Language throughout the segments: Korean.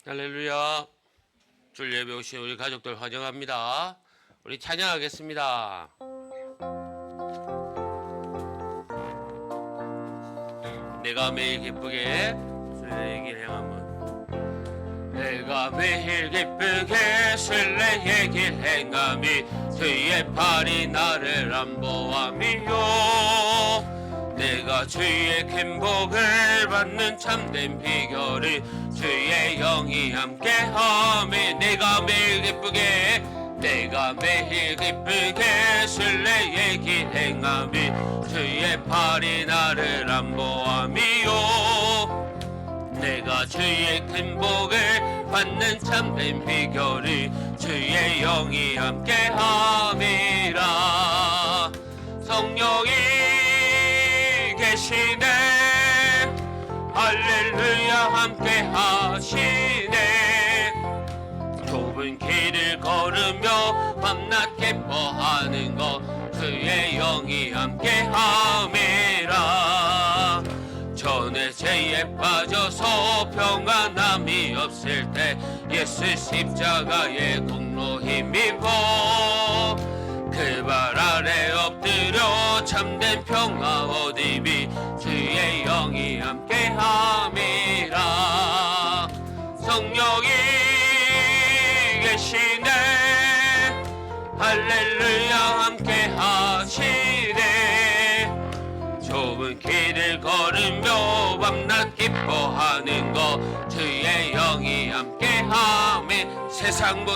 할렐루야. 주일 예배 오신 우리 가족들 환영합니다. 우리 찬양하겠습니다. 내가 매일 기쁘게 주의 길 행함은 내가 매일 기쁘게 주의 길 행함이 주의 팔이 나를 안보함이요 내가 주의 큰 복을 받는 참된 비결이 주의 영이 함께함이 내가 매일 기쁘게 주의 길 행함이 주의 팔이 나를 안보함이요 내가 주의 큰 복을 받는 참된 비결이 주의 영이 함께함이라 성령이 계시네 할렐루야 함께 하시네 좁은 길을 걸으며 밤낮 기뻐하는 것 주의 영이 함께 함이라 전에 죄에 빠져서 평안함이 없을 때 예수 십자가의 공로 힘입어 그 발 아래 엎드려 참된 평화 얻음이 주의 영이 함께함이라 성령이 계시네 할렐루야 함께하시네 좁은 길을 걸으며 밤낮 기뻐하는 것 주의 영이 함께함에 세상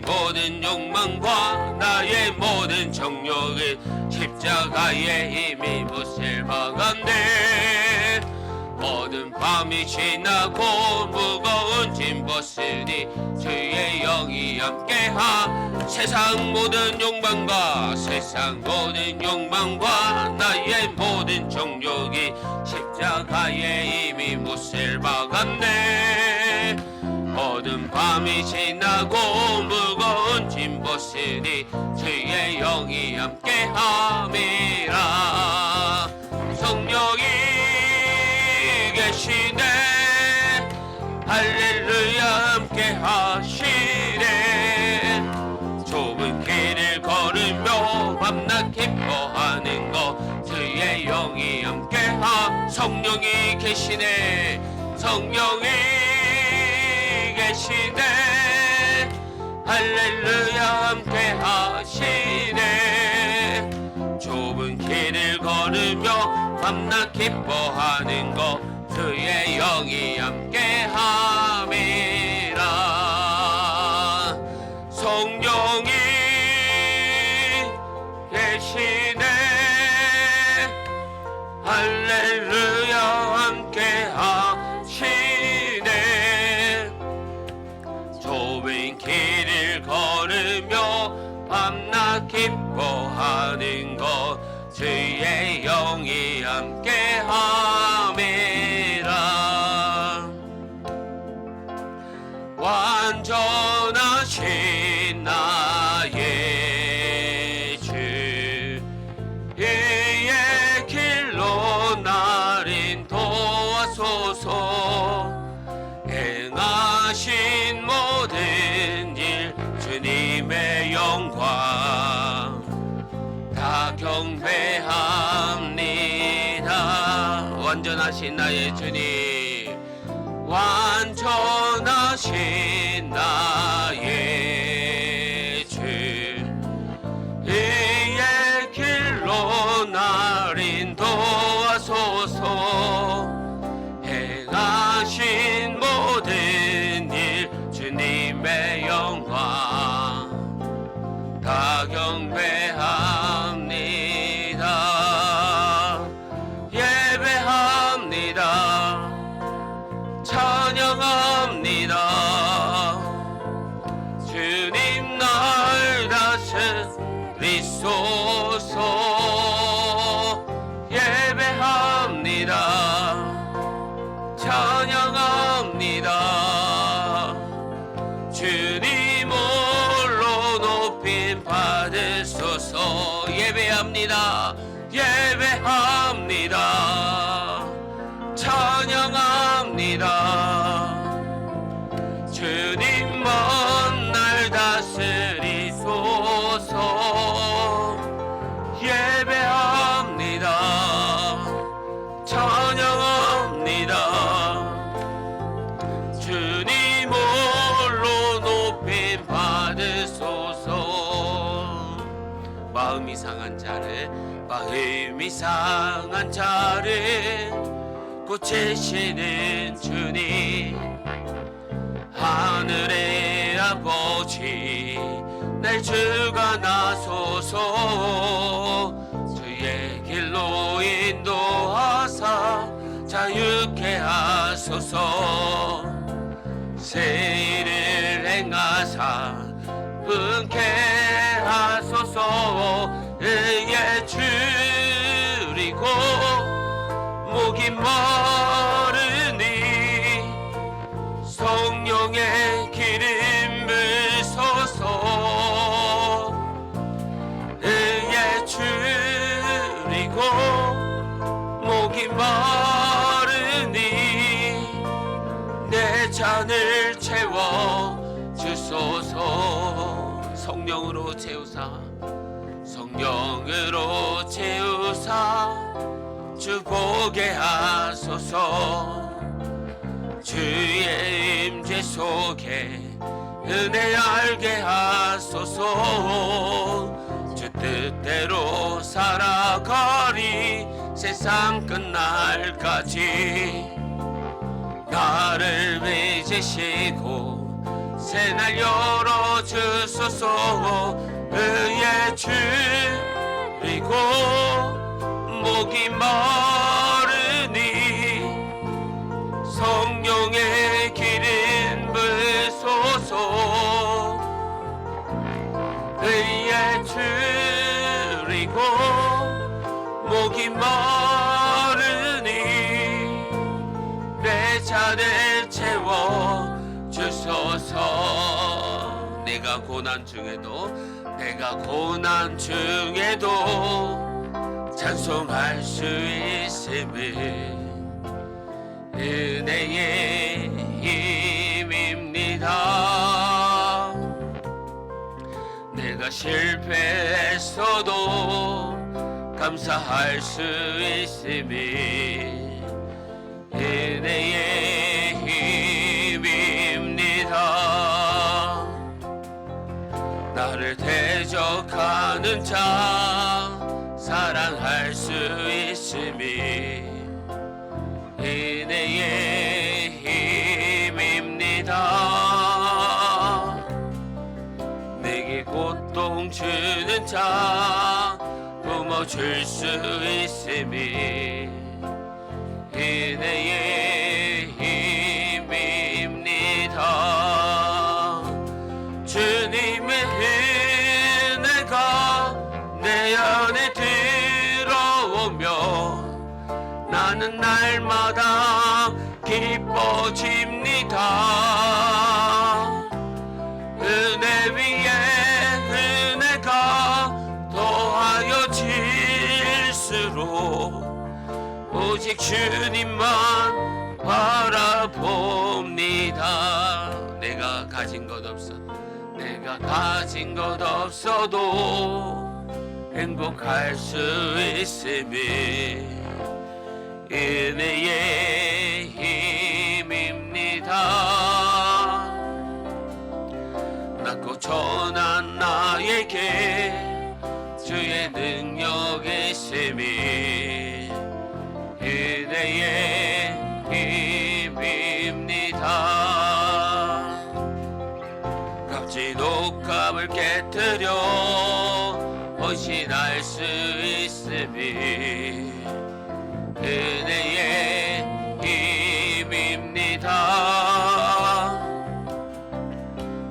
모든 욕망과 나의 모든 정욕이 십자가의 힘이 못을 박았네 모든 밤이 지나고 무거운 짐 벗으니 주의 영이 함께하 세상 모든 욕망과 나의 모든 정욕이 십자가의 힘이 못을 박았네 모든 밤이 지나고 무거운 짐 벗으니 주의 영이 함께함이라 성령이 계시네 할렐루야 함께하시네 좁은 길을 걸으며 밤낮 기뻐하는 것 주의 영이 함께하 성령이 계시네 성령이 계시네 할렐루야 함께하시네 좁은 길을 걸으며 밤낮 기뻐하는 것 주의 영이 함께함이라 성령이 계시네 할렐루야 함께하시네 좁은 길을 걸으며 밤낮 기뻐하는 것 주의 영이 함께함이라 완전하신 나의 주 이의 길로 날 인도하소서 행하신 모든 일 주님의 영광 다 경배합니다 완전하신 나의 주님 완전하신 나의 주 이의 길로 날 인도하소서 행하신 모든 일 주님의 영광 다 경배합니다 예배합니다 찬양합니다 주님 날 다스리소서 예배합니다 찬양합니다 주님 홀로 높임 받으소서 예배합니다 예배합니다 찬양합니다 마음이 상한 자를 고치시는 주님, 하늘의 아버지 날 주관하소서. 주의 길로 인도하사 자유케 하소서. 새 일을 행하사 분케 하소서. 의에 줄이고 목이 마르니 성령의 기름 부소서. 의에 줄이고 목이 마르니 내 잔을 채워 주소서. 성령으로 채우사 주 보게 하소서. 주의 임재 속에 은혜 알게 하소서. 주 뜻대로 살아가리 세상 끝날까지. 나를 맺으시고 새날 열어주소서. 의에 줄이고 목이 마르니 성령의 기름 부소서. 의에 줄이고 목이 마르니 내 잔을 채워 주소서. 내가 고난 중에도 찬송할 수 있음을 은혜의 힘입니다. 내가 실패했어도 감사할 수 있음을 은혜의 힘입니다. 나를 대적하는 자 사랑할 수 있음이 은혜의 힘입니다. 내게 고통 주는 자 품어줄 수 있음이 은혜의 힘입니다. 주님의 은혜가 내 안에 들어오면 나는 날마다 기뻐집니다. 은혜 위에 은혜가 더하여 질수록 오직 주님만 바라봅니다. 내가 가진 것 없어도 행복할 수 있음이 은혜의 힘입니다. 낮고 천한 나에게 주의 능력이 있음이 은혜의 힘입니다. 값진 옷값을 깨뜨려 헌신할 수 있음이 은혜의 힘입니다.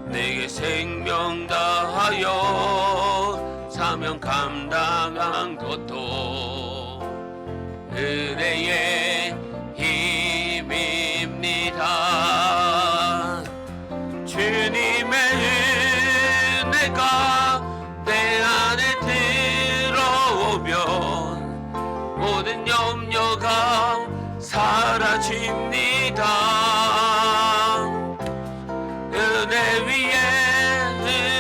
내게 생명 다하여 사명 감당한 것도 은혜의 힘입니다. 주님의 은혜가 내 안에 들어오면 모든 염려가 사라집니다. 은혜 위에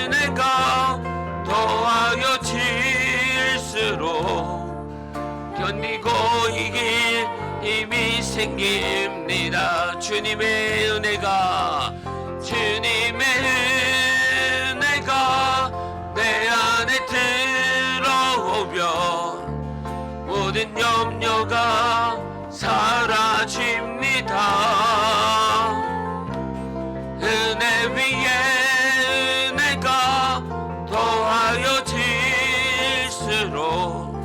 은혜가 더하여 질수록 견디고 이길 힘이 생깁니다. 주님의 은혜가 내 안에 들어오면 모든 염려가 사라집니다. 은혜 위에 은혜가 더하여 질수록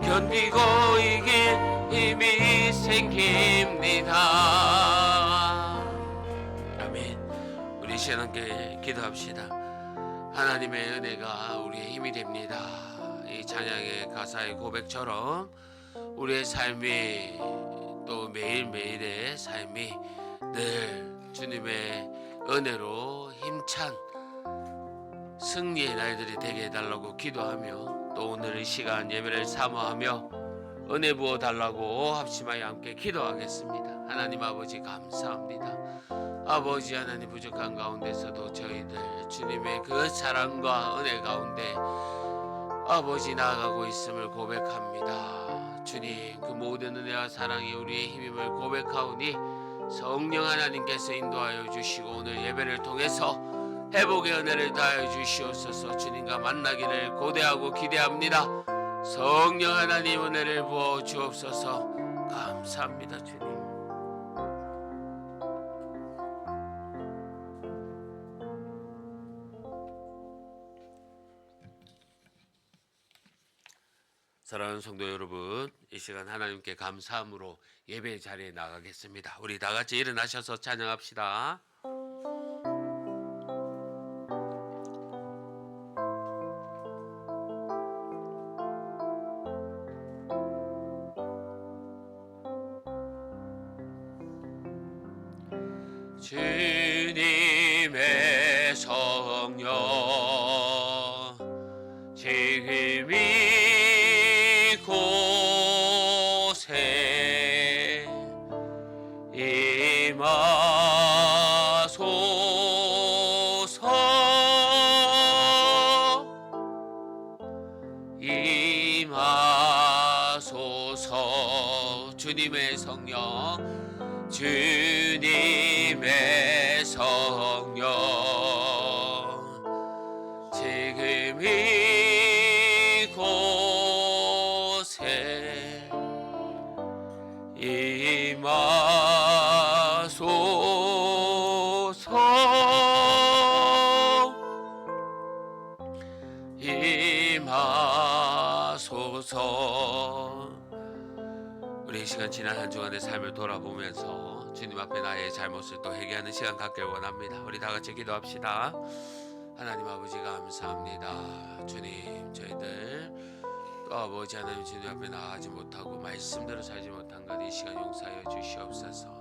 견디고 이길 힘이 생깁니다. 아멘. 우리 시간 함께 기도합시다. 하나님의 은혜가 우리의 힘이 됩니다. 이 찬양의 가사의 고백처럼 우리의 삶이 또 매일매일의 삶이 늘 주님의 은혜로 힘찬 승리의 날들이 되게 해달라고 기도하며 또 오늘 이 시간 예배를 사모하며 은혜 부어 달라고 합심하여 함께 기도하겠습니다. 하나님 아버지 감사합니다. 아버지 하나님 부족한 가운데서도 저희들 주님의 그 사랑과 은혜 가운데 아버지 나아가고 있음을 고백합니다. 주님 그 모든 은혜와 사랑이 우리의 힘임을 고백하오니 성령 하나님께서 인도하여 주시고 오늘 예배를 통해서 회복의 은혜를 다하여 주시옵소서. 주님과 만나기를 고대하고 기대합니다. 성령 하나님 은혜를 부어 주옵소서. 감사합니다 주님. 사랑하는 성도 여러분, 이 시간 하나님께 감사함으로 예배 자리에 나가겠습니다. 우리 다 같이 일어나셔서 찬양합시다. 주님의 성령 지금 이곳에 임하소서. 주님의 성령 주님의 성령 지금 이곳에 임하소서. 우리 이 시간 지난 한 주간의 삶을 돌아보면서 주님 앞에 나의 잘못을 또 회개하는 시간 갖길 원합니다. 우리 다 같이 기도합시다. 하나님 아버지 감사합니다. 주님 저희들 또 아버지 하나님 주님 앞에 나아가지 못하고 말씀대로 살지 못한 것 이 시간 용서하여 주시옵소서.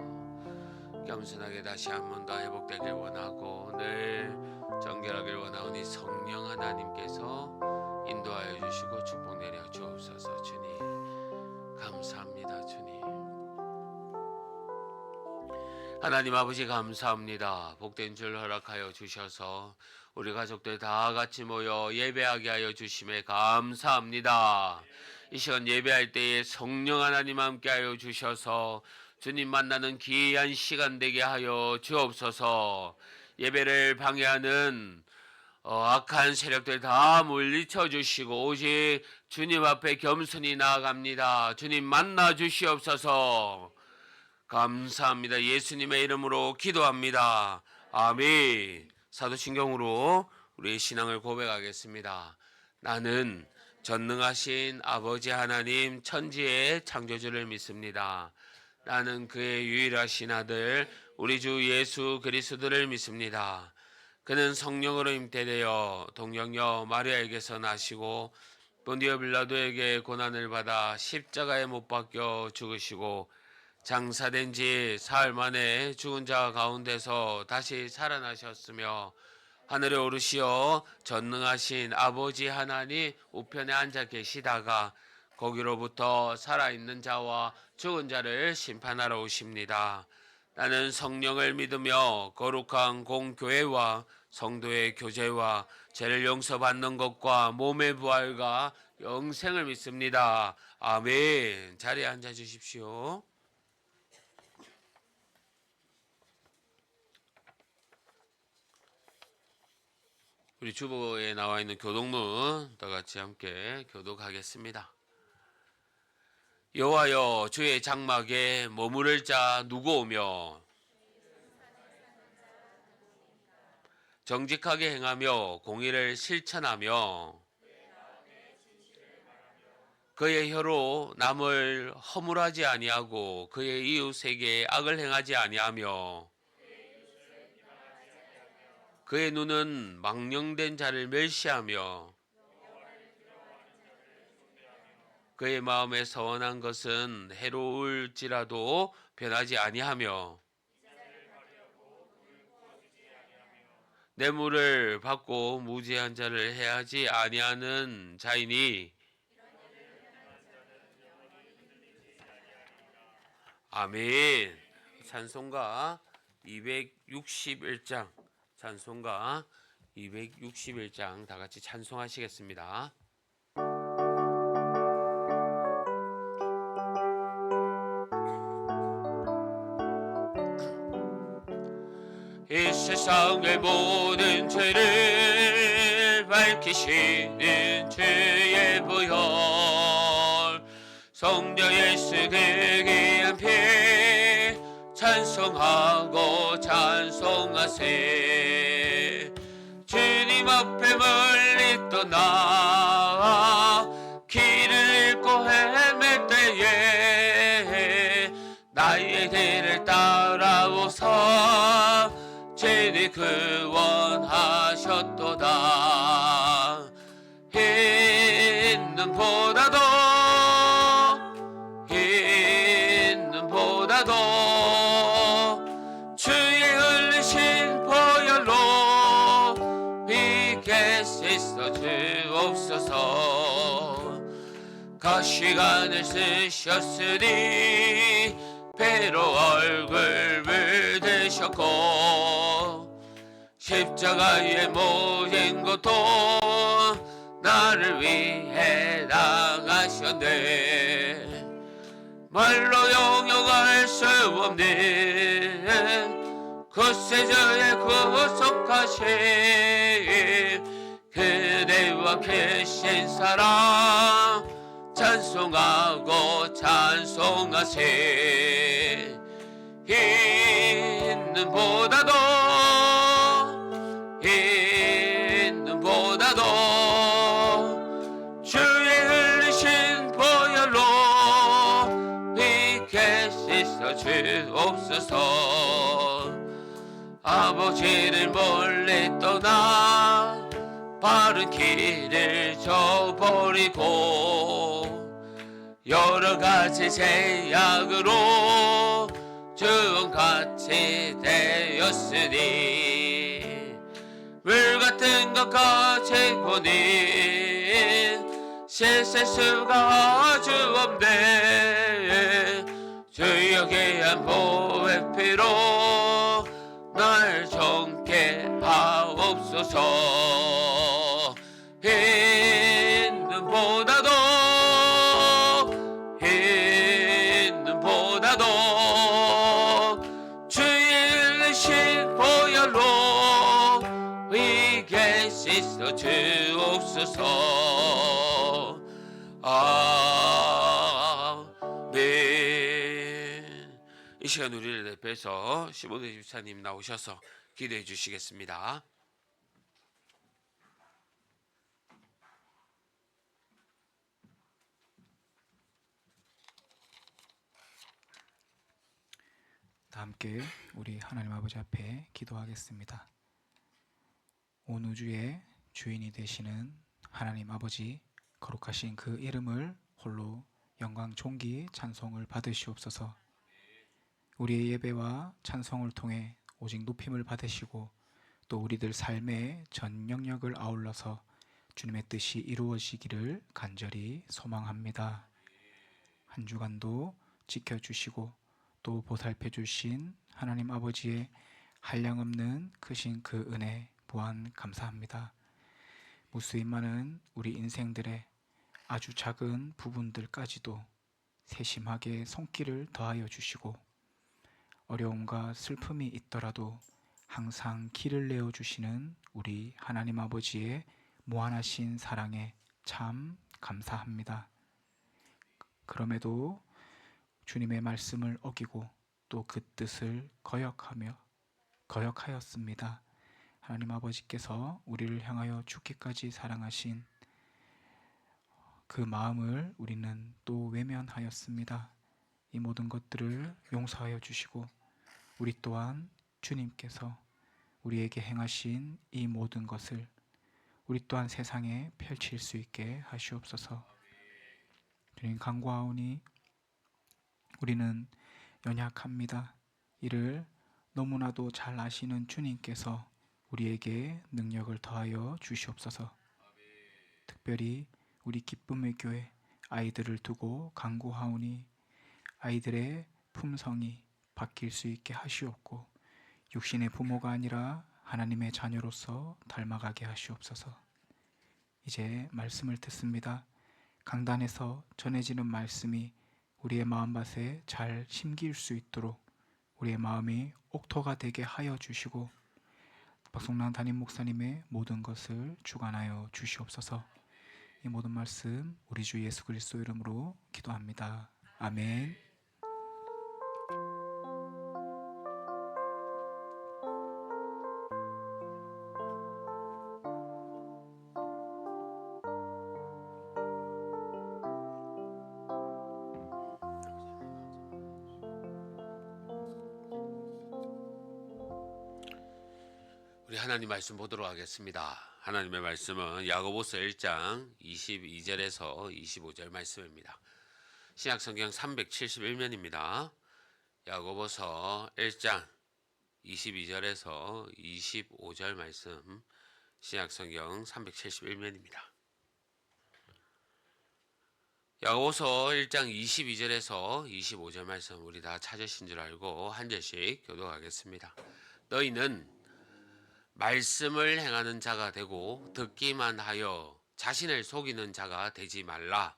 겸손하게 다시 한 번 더 회복되길 원하고 늘 정결하길 원하오니 성령 하나님께서 인도하여 주시고 축복 내려 주옵소서. 주님 감사합니다. 주님 하나님 아버지 감사합니다. 복된 줄 허락하여 주셔서 우리 가족들 다 같이 모여 예배하게 하여 주심에 감사합니다. 이 시간 예배할 때에 성령 하나님 함께 하여 주셔서 주님 만나는 귀한 시간 되게 하여 주옵소서. 예배를 방해하는 악한 세력들 다 물리쳐 주시고 오직 주님 앞에 겸손히 나아갑니다. 주님 만나 주시옵소서. 감사합니다. 예수님의 이름으로 기도합니다. 아멘. 사도신경으로 우리의 신앙을 고백하겠습니다. 나는 전능하신 아버지 하나님 천지의 창조주를 믿습니다. 나는 그의 유일하신 아들 우리 주 예수 그리스도를 믿습니다. 그는 성령으로 잉태되어 동정녀 마리아에게서 나시고 본디오 빌라도에게 고난을 받아 십자가에 못 박혀 죽으시고 장사된 지 사흘 만에 죽은 자 가운데서 다시 살아나셨으며 하늘에 오르시어 전능하신 아버지 하나님 우편에 앉아 계시다가 거기로부터 살아있는 자와 죽은 자를 심판하러 오십니다. 나는 성령을 믿으며 거룩한 공교회와 성도의 교제와 죄를 용서받는 것과 몸의 부활과 영생을 믿습니다. 아멘. 자리에 앉아 주십시오. 우리 주보에 나와 있는 교독문 다 같이 함께 교독하겠습니다. 여호와여, 주의 장막에 머무를 자 누구 오며 정직하게 행하며 공의를 실천하며 그의 혀로 남을 허물하지 아니하고 그의 이웃에게 악을 행하지 아니하며 그의 눈은 망령된 자를 멸시하며 그의 마음에 서원한 것은 해로울지라도 변하지 아니하며 뇌물을 받고 무죄한 자를 해하지 아니하는 자이니 아멘. 찬송가 261장 찬송가 261장 다 같이 찬송하시겠습니다. 이 세상의 모든 죄를 밝히시는 주의 보혈 성령 예수 그의 한 피 찬송하고 찬송하세. 주님 앞에 멀리 떠나 길을 잃고 헤맬 때에 나의 길을 따라오사 죄를 구원하셨도다. 흰 눈보다도 주의 흘리신 보혈로 믿게 씻어 주옵소서. 가시관을 쓰셨으니 배로 얼굴을 드셨고 십자가에 모인 것도 나를 위해 당하셨네. 말로 용용할 수 없는 구세주의 구속하신 그대와 계신 사랑 찬송하고 찬송하세. 흰 눈보다도 주의 흘리신 보혈로 믿게 씻어 주옵소서. 아버지를 멀리 떠나 바른 길을 저버리고 여러 가지 제약으로 주같이 되었으니 물같은 것 가지고는 씻을 수가 아주 없네. 주여 귀한 보혈 피로 날 정케 하옵소서. 흰 눈보다도 주의 흘리신 보혈로 위게 씻어 주옵소서. 아멘. 이 시간 우리를 대표해서 시몬의 집사님 나오셔서 기도해 주시겠습니다. 다 함께 우리 하나님 아버지 앞에 기도하겠습니다. 온 우주의 주인이 되시는 하나님 아버지, 거룩하신 그 이름을 홀로 영광 존귀 찬송을 받으시옵소서. 우리의 예배와 찬송을 통해 오직 높임을 받으시고 또 우리들 삶의 전 영역을 아울러서 주님의 뜻이 이루어지기를 간절히 소망합니다. 한 주간도 지켜주시고 또 보살펴 주신 하나님 아버지의 한량없는 크신 그 은혜 무한 감사합니다. 무수히 많은 우리 인생들의 아주 작은 부분들까지도 세심하게 손길을 더하여 주시고 어려움과 슬픔이 있더라도 항상 길을 내어 주시는 우리 하나님 아버지의 무한하신 사랑에 참 감사합니다. 그럼에도 주님의 말씀을 어기고 또 그 뜻을 거역하였습니다. 하나님 아버지께서 우리를 향하여 죽기까지 사랑하신 그 마음을 우리는 또 외면하였습니다. 이 모든 것들을 용서하여 주시고 우리 또한 주님께서 우리에게 행하신 이 모든 것을 우리 또한 세상에 펼칠 수 있게 하시옵소서. 주님 간구하오니 우리는 연약합니다. 이를 너무나도 잘 아시는 주님께서 우리에게 능력을 더하여 주시옵소서. 특별히 우리 기쁨의 교회 아이들을 두고 간구하오니 아이들의 품성이 바뀔 수 있게 하시옵고 육신의 부모가 아니라 하나님의 자녀로서 닮아가게 하시옵소서. 이제 말씀을 듣습니다. 강단에서 전해지는 말씀이 우리의 마음밭에 잘 심길 수 있도록 우리의 마음이 옥토가 되게 하여 주시고 박송란 담임 목사님의 모든 것을 주관하여 주시옵소서. 이 모든 말씀 우리 주 예수 그리스도 이름으로 기도합니다. 아멘. 우리 하나님 말씀 보도록 하겠습니다. 하나님의 말씀은 야고보서 1장 22절에서 25절 말씀입니다. 신약성경 371면입니다. 야고보서 1장 22절에서 25절 말씀, 신약성경 371면입니다. 야고보서 1장 22절에서 25절 말씀 우리 다 찾으신 줄 알고 한 절씩 교독하겠습니다. 너희는 말씀을 행하는 자가 되고 듣기만 하여 자신을 속이는 자가 되지 말라.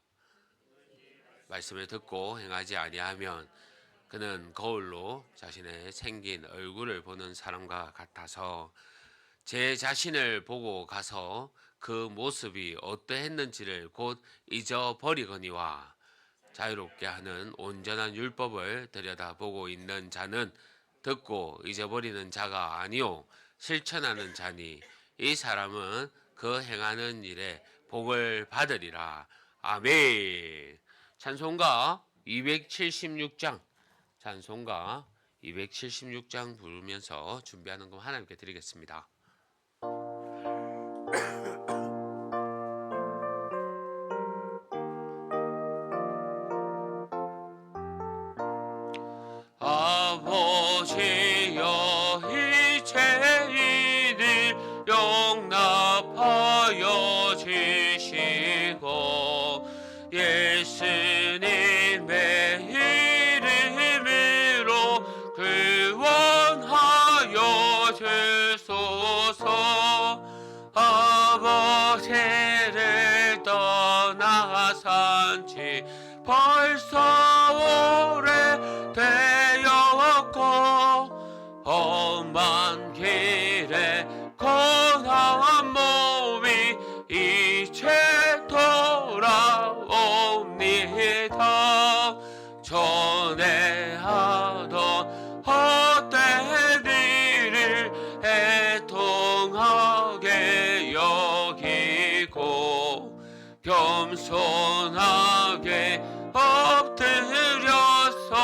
말씀을 듣고 행하지 아니하면 그는 거울로 자신의 생긴 얼굴을 보는 사람과 같아서 제 자신을 보고 가서 그 모습이 어떠했는지를 곧 잊어버리거니와 자유롭게 하는 온전한 율법을 들여다보고 있는 자는 듣고 잊어버리는 자가 아니요 실천하는 자니 이 사람은 그 행하는 일에 복을 받으리라. 아멘. 찬송가 276장 찬송가 276장 부르면서 준비하는 것 하나님께 드리겠습니다. 아버지여 이제 이를 용납하여 주시고 예수님의 이름으로 구원하여 주소서. 아버지를 떠나산 지 벌써 오래되었고 험한 길에 건한 몸이 이제 돌아옵니다. 전에 하던 헛된 일을 애통하게 여기고 겸손하게 엎드려서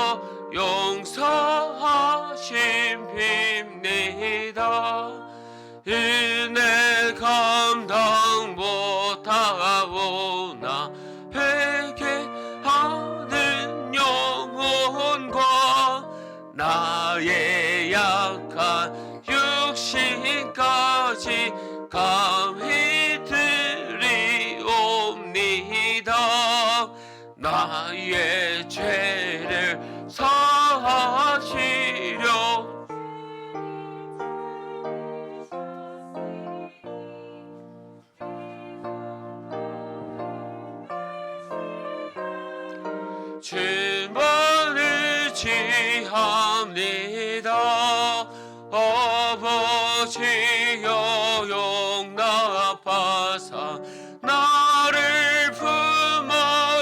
용서하심 빕니다. 은혜 감당 못하고 나 회개하는 영혼과 나의 약한 육신까지 감히 드리옵니다. 나의 죄를 사하시려 주만을 지합니다. 아버지여 용납하사 나를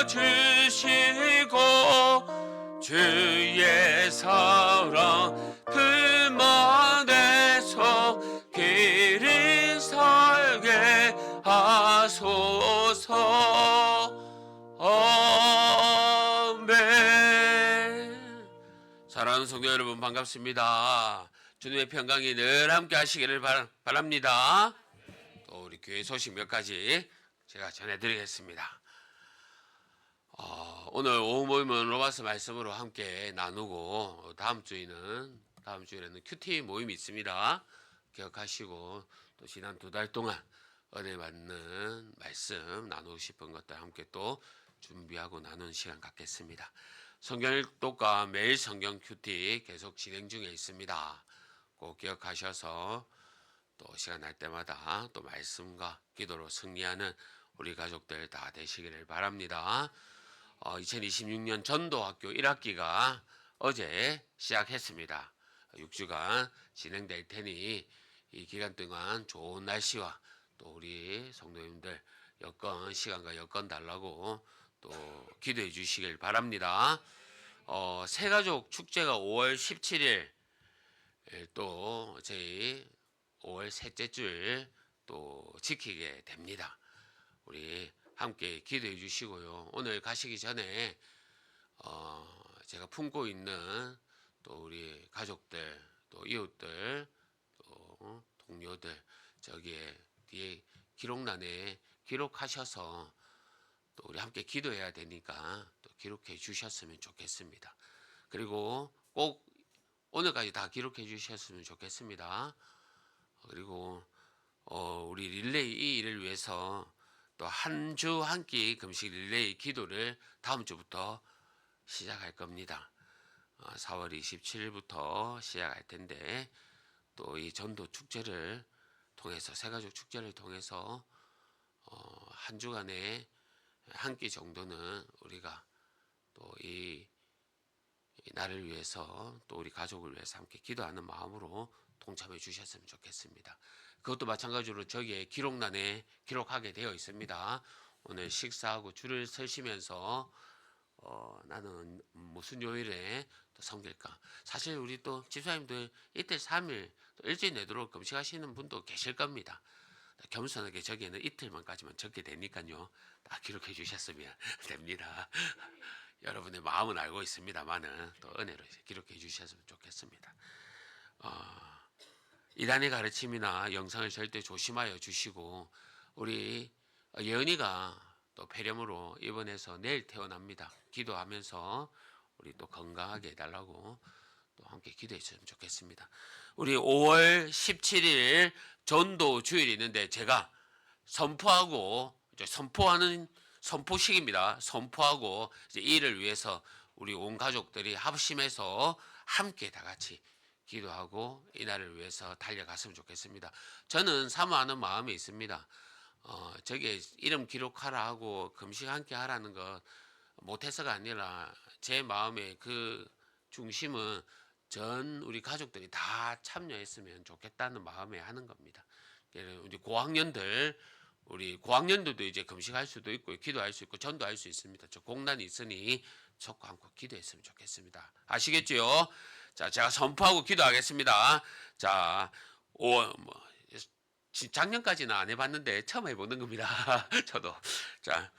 품어주시고 주의 사랑 품안에서 길이 살게 하소서. 아멘. 사랑하는 성도 여러분, 반갑습니다. 주님의 평강이 늘 함께 하시기를 바랍니다. 또 우리 교회 소식 몇 가지 제가 전해드리겠습니다. 오늘 오후 모임은 로마서 말씀으로 함께 나누고, 다음 주에는 큐티 모임이 있습니다. 기억하시고, 또 지난 2달 동안 은혜 받는 말씀 나누고 싶은 것들 함께 또 준비하고 나누는 시간 갖겠습니다. 성경 읽독과 매일 성경 큐티 계속 진행 중에 있습니다. 꼭 기억하셔서 또 시간 날 때마다 또 말씀과 기도로 승리하는 우리 가족들 다 되시기를 바랍니다. 2026년 전도학교 1학기가 어제 시작했습니다. 6주간 진행될 테니 이 기간 동안 좋은 날씨와 또 우리 성도님들 시간과 여건 달라고 또 기도해 주시길 바랍니다. 새가족 축제가 5월 17일 또 저희 5월 셋째 줄 또 지키게 됩니다. 우리 함께 기도해 주시고요. 오늘 가시기 전에 제가 품고 있는 또 우리 가족들, 또 이웃들, 또 동료들 저기에 뒤에 기록란에 기록하셔서 또 우리 함께 기도해야 되니까 또 기록해 주셨으면 좋겠습니다. 그리고 꼭 오늘까지 다 기록해 주셨으면 좋겠습니다. 그리고 우리 릴레이 이 일을 위해서 또 한 주 한 끼 금식 릴레이 기도를 다음 주부터 시작할 겁니다. 4월 27일부터 시작할 텐데, 또 이 전도 축제를 통해서, 새가족 축제를 통해서 한 주간에 한 끼 정도는 우리가 또 이 나를 위해서 또 우리 가족을 위해서 함께 기도하는 마음으로 동참해 주셨으면 좋겠습니다. 그것도 마찬가지로 저기에 기록란에 기록하게 되어 있습니다. 오늘 식사하고 줄을 서시면서 나는 무슨 요일에 또 섬길까? 사실 우리 또 집사님들 이틀 3일 또 일주일 내도록 금식하시는 분도 계실 겁니다. 겸손하게 저기에는 이틀만까지만 적게 되니까요. 다 기록해 주셨으면 됩니다. 여러분의 마음은 알고 있습니다만은 또 은혜로 기록해 주셨으면 좋겠습니다. 이단의 가르침이나 영상을 절대 조심하여 주시고, 우리 예은이가 또 폐렴으로 입원해서 내일 퇴원합니다. 기도하면서 우리 또 건강하게 해달라고 또 함께 기도했으면 좋겠습니다. 우리 5월 17일 전도 주일이 있는데 제가 선포하고 이제 선포식입니다. 선포하고 이제 이 일을 위해서 우리 온 가족들이 합심해서 함께 다 같이 기도하고 이 날을 위해서 달려갔으면 좋겠습니다. 저는 사모하는 마음이 있습니다. 저게 이름 기록하라 하고 금식 함께 하라는 것 못해서가 아니라 제 마음의 그 중심은 전 우리 가족들이 다 참여했으면 좋겠다는 마음에 하는 겁니다. 우리 고학년들도 이제 금식할 수도 있고 기도할 수 있고 전도할 수 있습니다. 저 공란이 있으니 적고 않고 기도했으면 좋겠습니다. 아시겠죠? 자, 제가 선포하고 기도하겠습니다. 자, 작년까지는 안 해봤는데 처음 해보는 겁니다. 저도. 자,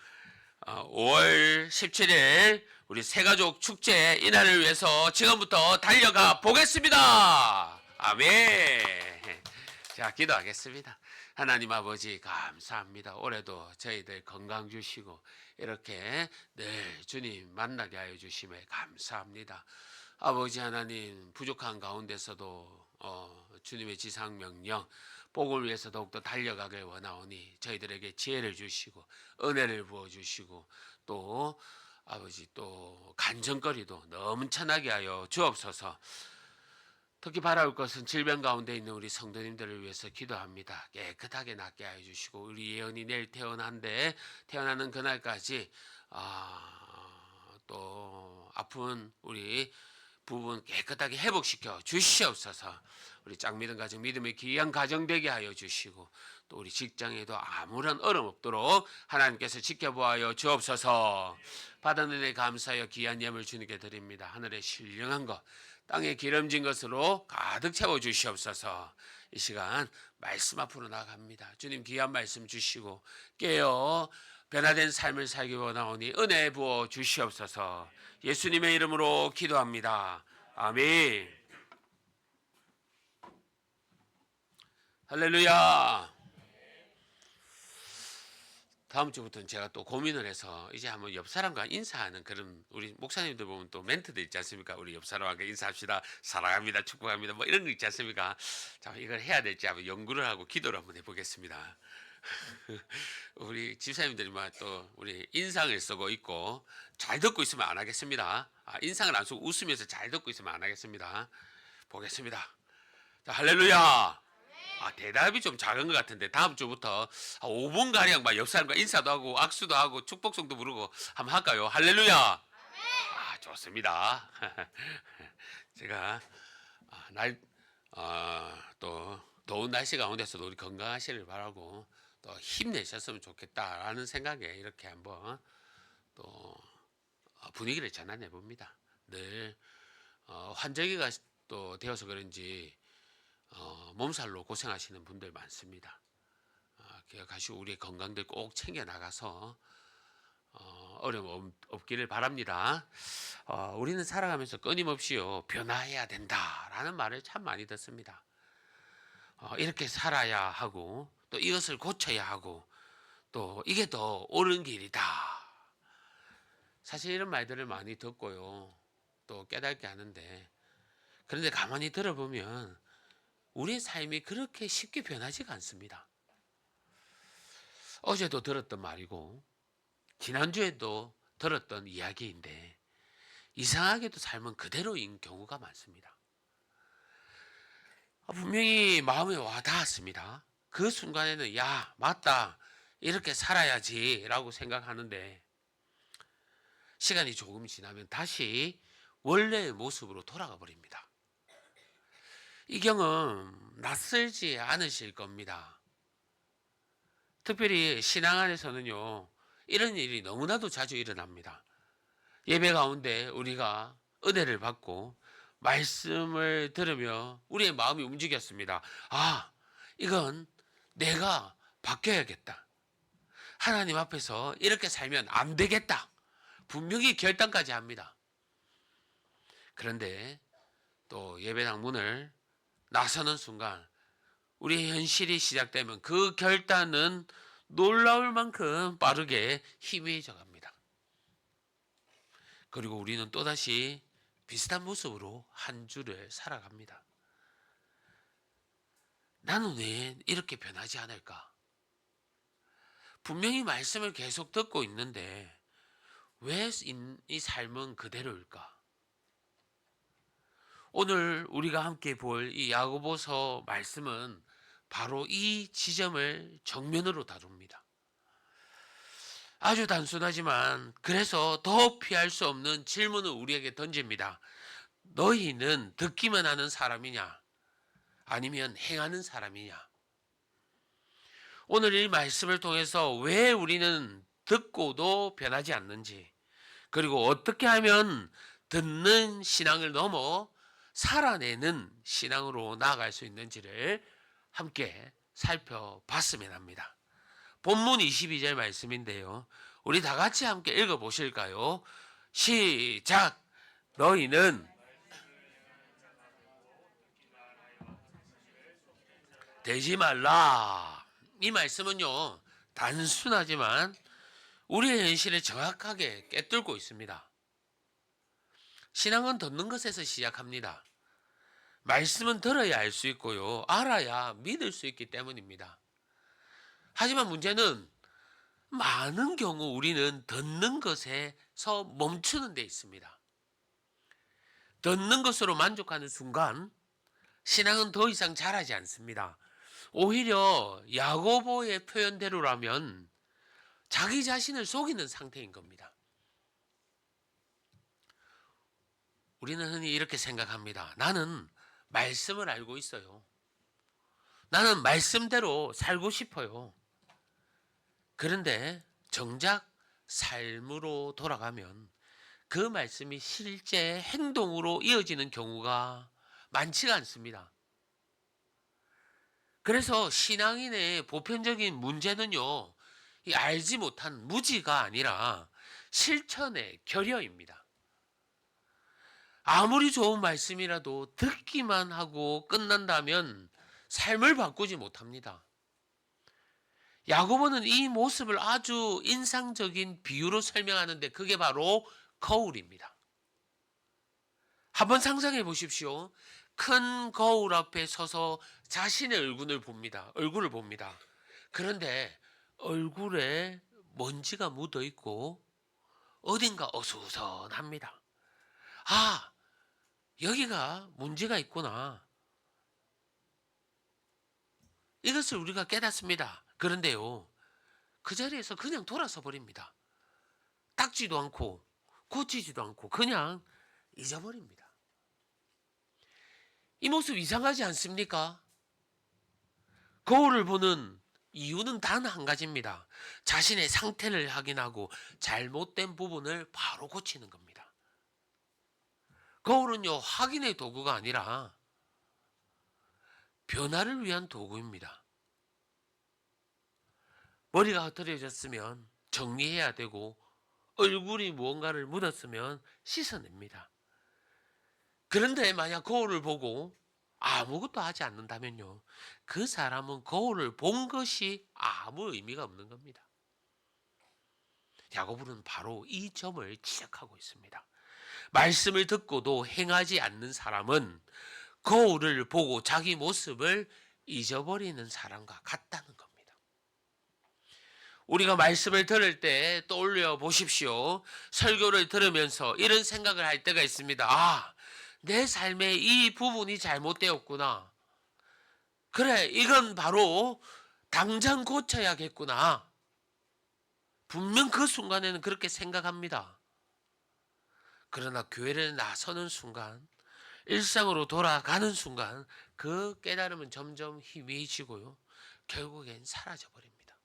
5월 17일 우리 새가족 축제 이날을 위해서 지금부터 달려가 보겠습니다. 아멘. 자, 기도하겠습니다. 하나님 아버지 감사합니다. 올해도 저희들 건강 주시고 이렇게 늘 주님 만나게 하여 주심에 감사합니다. 아버지 하나님, 부족한 가운데서도 주님의 지상명령 복을 위해서 더욱더 달려가길 원하오니 저희들에게 지혜를 주시고 은혜를 부어주시고 또 아버지 또 간증거리도 넘쳐나게 하여 주옵소서. 특히 바라올 것은 질병 가운데 있는 우리 성도님들을 위해서 기도합니다. 깨끗하게 낫게 하여 주시고 우리 예언이 내일 태어나는 그날까지 또 아픈 우리 부분 깨끗하게 회복시켜 주시옵소서. 우리 짝믿음 가정 믿음의 귀한 가정 되게 하여 주시고 또 우리 직장에도 아무런 어려움 없도록 하나님께서 지켜보아여 주옵소서. 받은 은혜 감사하여 귀한 예물 주님께 드립니다. 하늘의 신령한 것 땅에 기름진 것으로 가득 채워 주시옵소서. 이 시간 말씀 앞으로 나갑니다. 주님 귀한 말씀 주시고 깨어 변화된 삶을 살기 원하오니 은혜 부어 주시옵소서. 예수님의 이름으로 기도합니다. 아멘. 할렐루야. 다음 주부터는 제가 또 고민을 해서 이제 한번 옆 사람과 인사하는 그런, 우리 목사님들 보면 또 멘트도 있지 않습니까? 우리 옆 사람과 인사합시다. 사랑합니다. 축복합니다. 뭐 이런 거 있지 않습니까? 자, 이걸 해야 될지 한번 연구를 하고 기도를 한번 해보겠습니다. 우리 집사님들이만 또 우리 인상을 쓰고 있고 잘 듣고 있으면 안 하겠습니다. 인상을 안 쓰고 웃으면서 잘 듣고 있으면 안 하겠습니다. 보겠습니다. 자, 할렐루야. 대답이 좀 작은 것 같은데 다음 주부터 5분 가량 막 옆 사람과 인사도 하고 악수도 하고 축복성도 부르고 한번 할까요? 할렐루야. 좋습니다. 제가 또 더운 날씨 가운데서도 우리 건강하시길 바라고 또 힘내셨으면 좋겠다라는 생각에 이렇게 한번 또 분위기를 전환해 봅니다. 늘 환절기가 또 되어서 그런지 몸살로 고생하시는 분들 많습니다. 기억하시고 우리의 건강들 꼭 챙겨 나가서 어려움 없기를 바랍니다. 우리는 살아가면서 끊임없이요 변화해야 된다라는 말을 참 많이 듣습니다. 이렇게 살아야 하고 또 이것을 고쳐야 하고 또 이게 더 옳은 길이다. 사실 이런 말들을 많이 듣고요 또 깨닫게 하는데, 그런데 가만히 들어보면 우리의 삶이 그렇게 쉽게 변하지가 않습니다. 어제도 들었던 말이고 지난주에도 들었던 이야기인데 이상하게도 삶은 그대로인 경우가 많습니다. 분명히 마음에 와 닿았습니다. 그 순간에는 야 맞다 이렇게 살아야지 라고 생각하는데 시간이 조금 지나면 다시 원래의 모습으로 돌아가 버립니다. 이 경험 낯설지 않으실 겁니다. 특별히 신앙 안에서는요 이런 일이 너무나도 자주 일어납니다. 예배 가운데 우리가 은혜를 받고 말씀을 들으며 우리의 마음이 움직였습니다. 이건 내가 바뀌어야겠다. 하나님 앞에서 이렇게 살면 안 되겠다. 분명히 결단까지 합니다. 그런데 또 예배당 문을 나서는 순간 우리의 현실이 시작되면 그 결단은 놀라울 만큼 빠르게 희미해져 갑니다. 그리고 우리는 또다시 비슷한 모습으로 한 주를 살아갑니다. 나는 왜 이렇게 변하지 않을까? 분명히 말씀을 계속 듣고 있는데 왜 이 삶은 그대로일까? 오늘 우리가 함께 볼 이 야고보서 말씀은 바로 이 지점을 정면으로 다룹니다. 아주 단순하지만 그래서 더 피할 수 없는 질문을 우리에게 던집니다. 너희는 듣기만 하는 사람이냐? 아니면 행하는 사람이냐? 오늘 이 말씀을 통해서 왜 우리는 듣고도 변하지 않는지, 그리고 어떻게 하면 듣는 신앙을 넘어 살아내는 신앙으로 나아갈 수 있는지를 함께 살펴봤으면 합니다. 본문 22절 말씀인데요. 우리 다 같이 함께 읽어보실까요? 시작! 너희는 되지 말라. 이 말씀은요 단순하지만 우리의 현실을 정확하게 꿰뚫고 있습니다. 신앙은 듣는 것에서 시작합니다. 말씀은 들어야 알 수 있고요 알아야 믿을 수 있기 때문입니다. 하지만 문제는 많은 경우 우리는 듣는 것에서 멈추는 데 있습니다. 듣는 것으로 만족하는 순간 신앙은 더 이상 자라지 않습니다. 오히려 야고보의 표현대로라면 자기 자신을 속이는 상태인 겁니다. 우리는 흔히 이렇게 생각합니다. 나는 말씀을 알고 있어요. 나는 말씀대로 살고 싶어요. 그런데 정작 삶으로 돌아가면 그 말씀이 실제 행동으로 이어지는 경우가 많지가 않습니다. 그래서 신앙인의 보편적인 문제는요, 이 알지 못한 무지가 아니라 실천의 결여입니다. 아무리 좋은 말씀이라도 듣기만 하고 끝난다면 삶을 바꾸지 못합니다. 야고보는 이 모습을 아주 인상적인 비유로 설명하는데 그게 바로 거울입니다. 한번 상상해 보십시오. 큰 거울 앞에 서서 자신의 얼굴을 봅니다. 그런데 얼굴에 먼지가 묻어 있고 어딘가 어수선합니다. 아, 여기가 문제가 있구나. 이것을 우리가 깨닫습니다. 그런데요, 그 자리에서 그냥 돌아서 버립니다. 닦지도 않고 고치지도 않고 그냥 잊어버립니다. 이 모습 이상하지 않습니까? 거울을 보는 이유는 단 한 가지입니다. 자신의 상태를 확인하고 잘못된 부분을 바로 고치는 겁니다. 거울은요, 확인의 도구가 아니라 변화를 위한 도구입니다. 머리가 흐트러졌으면 정리해야 되고 얼굴이 무언가를 묻었으면 씻어냅니다. 그런데 만약 거울을 보고 아무것도 하지 않는다면요, 그 사람은 거울을 본 것이 아무 의미가 없는 겁니다. 야고보는 바로 이 점을 지적하고 있습니다. 말씀을 듣고도 행하지 않는 사람은 거울을 보고 자기 모습을 잊어버리는 사람과 같다는 겁니다. 우리가 말씀을 들을 때 떠올려 보십시오. 설교를 들으면서 이런 생각을 할 때가 있습니다. 아, 내 삶의 이 부분이 잘못되었구나. 그래, 이건 바로 당장 고쳐야겠구나. 분명 그 순간에는 그렇게 생각합니다. 그러나 교회를 나서는 순간, 일상으로 돌아가는 순간 그 깨달음은 점점 희미해지고요, 결국엔 사라져 버립니다.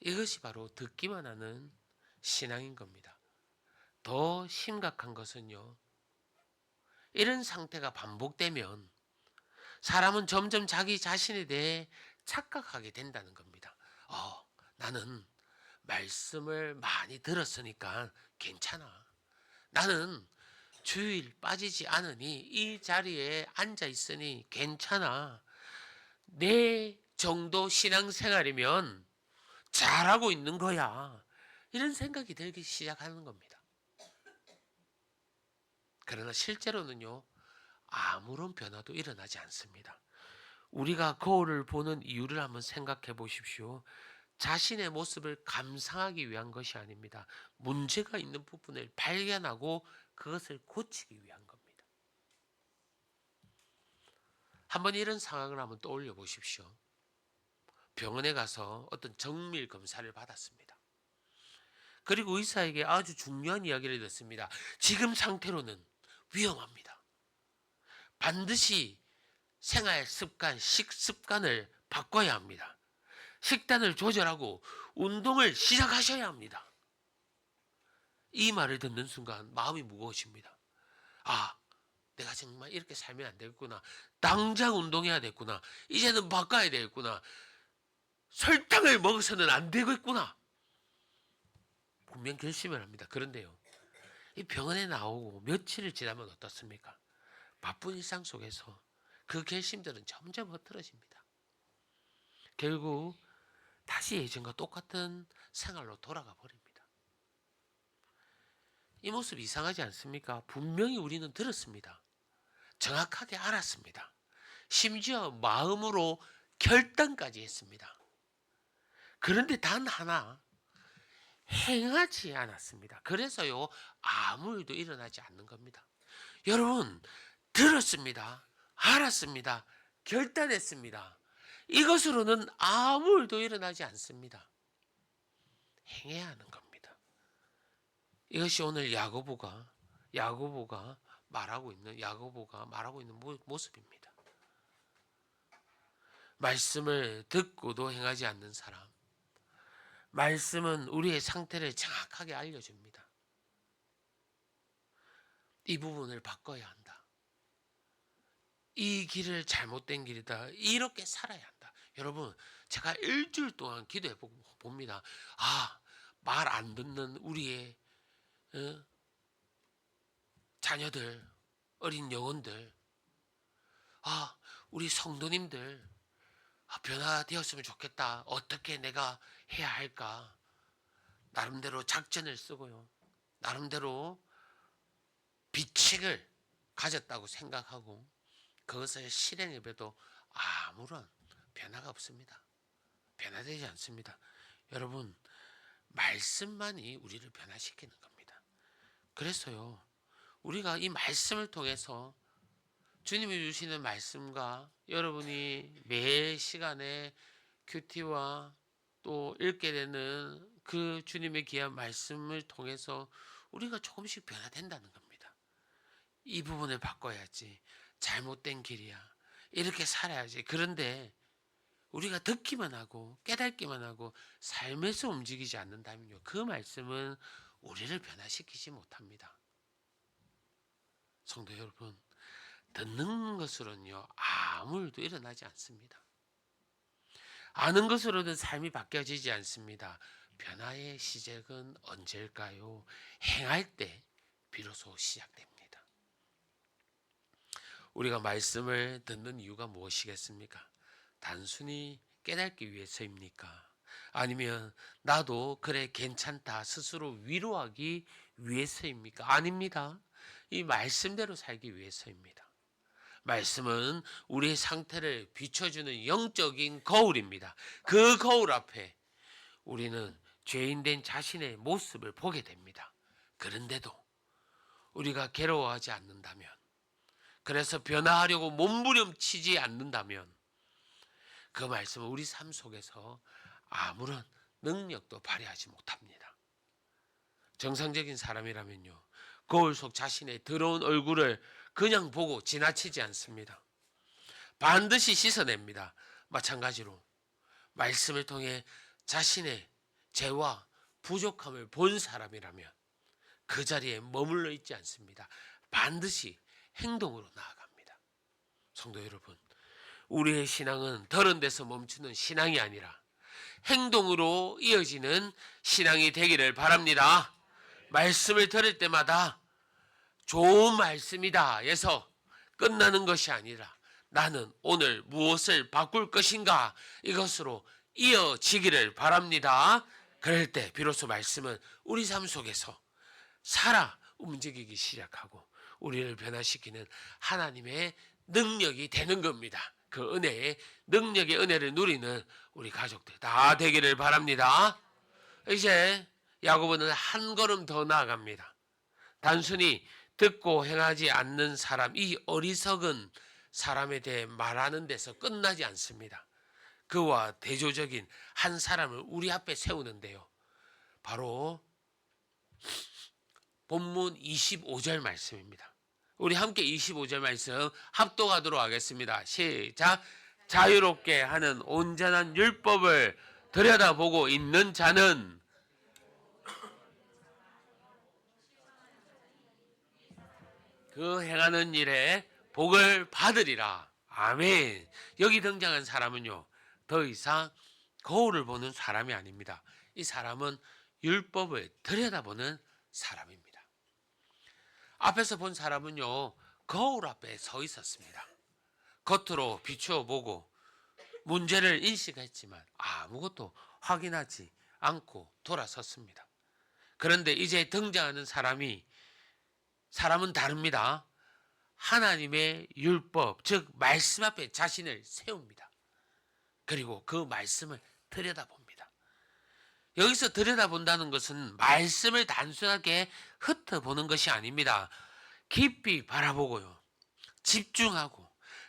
이것이 바로 듣기만 하는 신앙인 겁니다. 더 심각한 것은요, 이런 상태가 반복되면 사람은 점점 자기 자신에 대해 착각하게 된다는 겁니다. 나는 말씀을 많이 들었으니까 괜찮아. 나는 주일 빠지지 않으니 이 자리에 앉아 있으니 괜찮아. 내 정도 신앙생활이면 잘하고 있는 거야. 이런 생각이 들기 시작하는 겁니다. 그러나 실제로는요, 아무런 변화도 일어나지 않습니다. 우리가 거울을 보는 이유를 한번 생각해 보십시오. 자신의 모습을 감상하기 위한 것이 아닙니다. 문제가 있는 부분을 발견하고 그것을 고치기 위한 겁니다. 한번 이런 상황을 한번 떠올려 보십시오. 병원에 가서 어떤 정밀 검사를 받았습니다. 그리고 의사에게 아주 중요한 이야기를 듣습니다. 지금 상태로는 위험합니다. 반드시 생활 습관, 식습관을 바꿔야 합니다. 식단을 조절하고 운동을 시작하셔야 합니다. 이 말을 듣는 순간 마음이 무거워집니다. 아, 내가 정말 이렇게 살면 안 되겠구나. 당장 운동해야 되겠구나. 이제는 바꿔야 되겠구나. 설탕을 먹어서는 안 되겠구나. 분명 결심을 합니다. 그런데요, 이 병원에 나오고 며칠을 지나면 어떻습니까? 바쁜 일상 속에서 그 결심들은 점점 흐트러집니다. 결국 다시 예전과 똑같은 생활로 돌아가 버립니다. 이 모습 이상하지 않습니까? 분명히 우리는 들었습니다. 정확하게 알았습니다. 심지어 마음으로 결단까지 했습니다. 그런데 단 하나 행하지 않았습니다. 그래서요, 아무 일도 일어나지 않는 겁니다. 여러분, 들었습니다. 알았습니다. 결단했습니다. 이것으로는 아무 일도 일어나지 않습니다. 행해야 하는 겁니다. 이것이 오늘 야고보가 야고보가 말하고 있는 모습입니다. 말씀을 듣고도 행하지 않는 사람. 말씀은 우리의 상태를 정확하게 알려줍니다. 이 부분을 바꿔야 한다. 이 길을 잘못된 길이다. 이렇게 살아야 한다. 여러분, 제가 일주일 동안 기도해 봅니다. 말 안 듣는 우리의 자녀들, 어린 영혼들, 우리 성도님들 변화되었으면 좋겠다. 어떻게 내가 해야 할까? 나름대로 작전을 쓰고요. 나름대로 비책을 가졌다고 생각하고 그것을 실행해봐도 아무런 변화가 없습니다. 변화되지 않습니다. 여러분, 말씀만이 우리를 변화시키는 겁니다. 그래서요, 우리가 이 말씀을 통해서 주님이 주시는 말씀과 여러분이 매 시간에 큐티와 또 읽게 되는 그 주님의 귀한 말씀을 통해서 우리가 조금씩 변화된다는 겁니다. 이 부분을 바꿔야지. 잘못된 길이야. 이렇게 살아야지. 그런데 우리가 듣기만 하고 깨닫기만 하고 삶에서 움직이지 않는다면요, 그 말씀은 우리를 변화시키지 못합니다. 성도 여러분, 듣는 것으로는요 아무 일도 일어나지 않습니다. 아는 것으로는 삶이 바뀌어지지 않습니다. 변화의 시작은 언제일까요? 행할 때 비로소 시작됩니다. 우리가 말씀을 듣는 이유가 무엇이겠습니까? 단순히 깨닫기 위해서입니까? 아니면 나도 그래 괜찮다 스스로 위로하기 위해서입니까? 아닙니다. 이 말씀대로 살기 위해서입니다. 말씀은 우리의 상태를 비춰주는 영적인 거울입니다. 그 거울 앞에 우리는 죄인된 자신의 모습을 보게 됩니다. 그런데도 우리가 괴로워하지 않는다면, 그래서 변화하려고 몸부림치지 않는다면 그 말씀은 우리 삶 속에서 아무런 능력도 발휘하지 못합니다. 정상적인 사람이라면요, 거울 속 자신의 더러운 얼굴을 그냥 보고 지나치지 않습니다. 반드시 씻어냅니다. 마찬가지로 말씀을 통해 자신의 죄와 부족함을 본 사람이라면 그 자리에 머물러 있지 않습니다. 반드시 행동으로 나아갑니다. 성도 여러분, 우리의 신앙은 더러운 데서 멈추는 신앙이 아니라 행동으로 이어지는 신앙이 되기를 바랍니다. 말씀을 들을 때마다 좋은 말씀이다 해서 끝나는 것이 아니라 나는 오늘 무엇을 바꿀 것인가, 이것으로 이어지기를 바랍니다. 그럴 때 비로소 말씀은 우리 삶 속에서 살아 움직이기 시작하고 우리를 변화시키는 하나님의 능력이 되는 겁니다. 그 은혜의 능력의 은혜를 누리는 우리 가족들 다 되기를 바랍니다. 이제 야고보는 한 걸음 더 나아갑니다. 단순히 듣고 행하지 않는 사람, 이 어리석은 사람에 대해 말하는 데서 끝나지 않습니다. 그와 대조적인 한 사람을 우리 앞에 세우는데요, 바로 본문 25절 말씀입니다. 우리 함께 25절 말씀 합독하도록 하겠습니다. 시작. 자유롭게 하는 온전한 율법을 들여다보고 있는 자는 그 행하는 일에 복을 받으리라. 아멘. 여기 등장한 사람은요, 더 이상 거울을 보는 사람이 아닙니다. 이 사람은 율법을 들여다보는 사람입니다. 앞에서 본 사람은요, 거울 앞에 서 있었습니다. 겉으로 비추어 보고 문제를 인식했지만 아무것도 확인하지 않고 돌아섰습니다. 그런데 이제 등장하는 사람은 다릅니다. 하나님의 율법, 즉 말씀 앞에 자신을 세웁니다. 그리고 그 말씀을 들여다봅니다. 여기서 들여다본다는 것은 말씀을 단순하게 흩어보는 것이 아닙니다. 깊이 바라보고요, 집중하고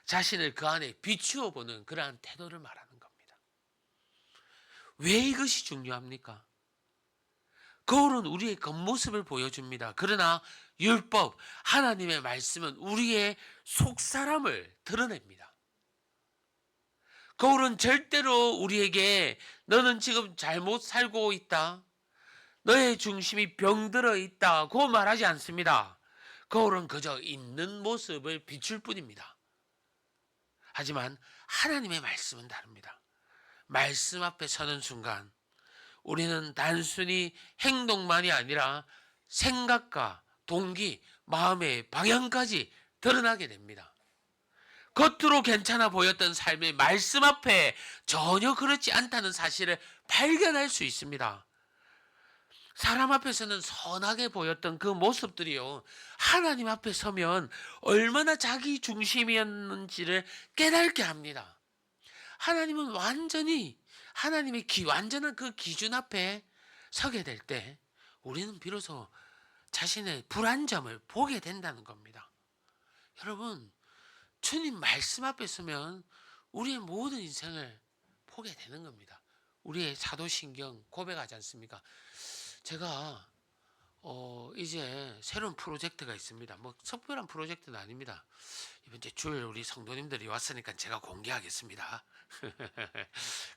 자신을 그 안에 비추어 보는 그러한 태도를 말하는 겁니다. 왜 이것이 중요합니까? 거울은 우리의 겉모습을 보여줍니다. 그러나 율법, 하나님의 말씀은 우리의 속사람을 드러냅니다. 거울은 절대로 우리에게 너는 지금 잘못 살고 있다, 너의 중심이 병들어 있다고 말하지 않습니다. 거울은 그저 있는 모습을 비출 뿐입니다. 하지만 하나님의 말씀은 다릅니다. 말씀 앞에 서는 순간 우리는 단순히 행동만이 아니라 생각과 동기, 마음의 방향까지 드러나게 됩니다. 겉으로 괜찮아 보였던 삶이 말씀 앞에 전혀 그렇지 않다는 사실을 발견할 수 있습니다. 사람 앞에서는 선하게 보였던 그 모습들이요, 하나님 앞에 서면 얼마나 자기 중심이었는지를 깨닫게 합니다. 하나님은 완전한 그 기준 앞에 서게 될 때 우리는 비로소 자신의 불완전을 보게 된다는 겁니다. 여러분, 주님 말씀 앞에 서면 우리의 모든 인생을 보게 되는 겁니다. 우리의 사도신경 고백하지 않습니까? 제가 이제 새로운 프로젝트가 있습니다. 뭐 특별한 프로젝트는 아닙니다. 이번 주 우리 성도님들이 왔으니까 제가 공개하겠습니다.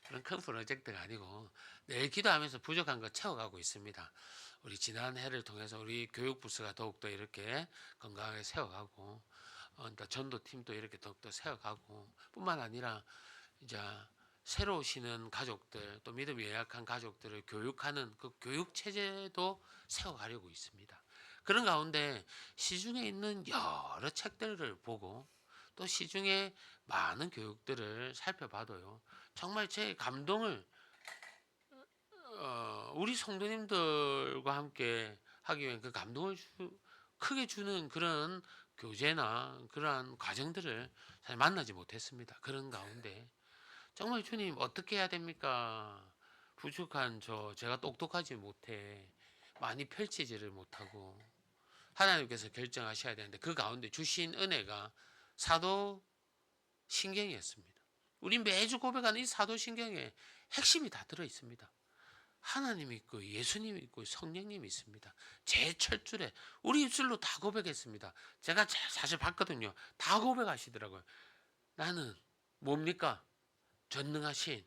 그런 큰 프로젝트가 아니고 내일 기도하면서 부족한 거 채워가고 있습니다. 우리 지난 해를 통해서 우리 교육부서가 더욱더 이렇게 건강하게 세워가고, 그러니까 전도팀도 이렇게 더욱더 세워가고, 뿐만 아니라 이제 새로 오시는 가족들, 또 믿음이 연약한 가족들을 교육하는 그 교육 체제도 세워가려고 있습니다. 그런 가운데 시중에 있는 여러 책들을 보고 또 시중에 많은 교육들을 살펴봐도요, 정말 제 감동을 우리 성도님들과 함께 하기 위한 그 감동을 크게 주는 그런 교재나 그러한 과정들을 사실 만나지 못했습니다. 그런 가운데 정말 주님 어떻게 해야 됩니까? 부족한 제가 똑똑하지 못해 많이 펼치지를 못하고, 하나님께서 결정하셔야 되는데 그 가운데 주신 은혜가 사도신경이었습니다. 우리 매주 고백하는 이 사도신경에 핵심이 다 들어 있습니다. 하나님이 있고 예수님이 있고 성령님이 있습니다. 제 첫줄에 우리 입술로 다 고백했습니다. 제가 사실 봤거든요. 다 고백하시더라고요. 나는 뭡니까? 전능하신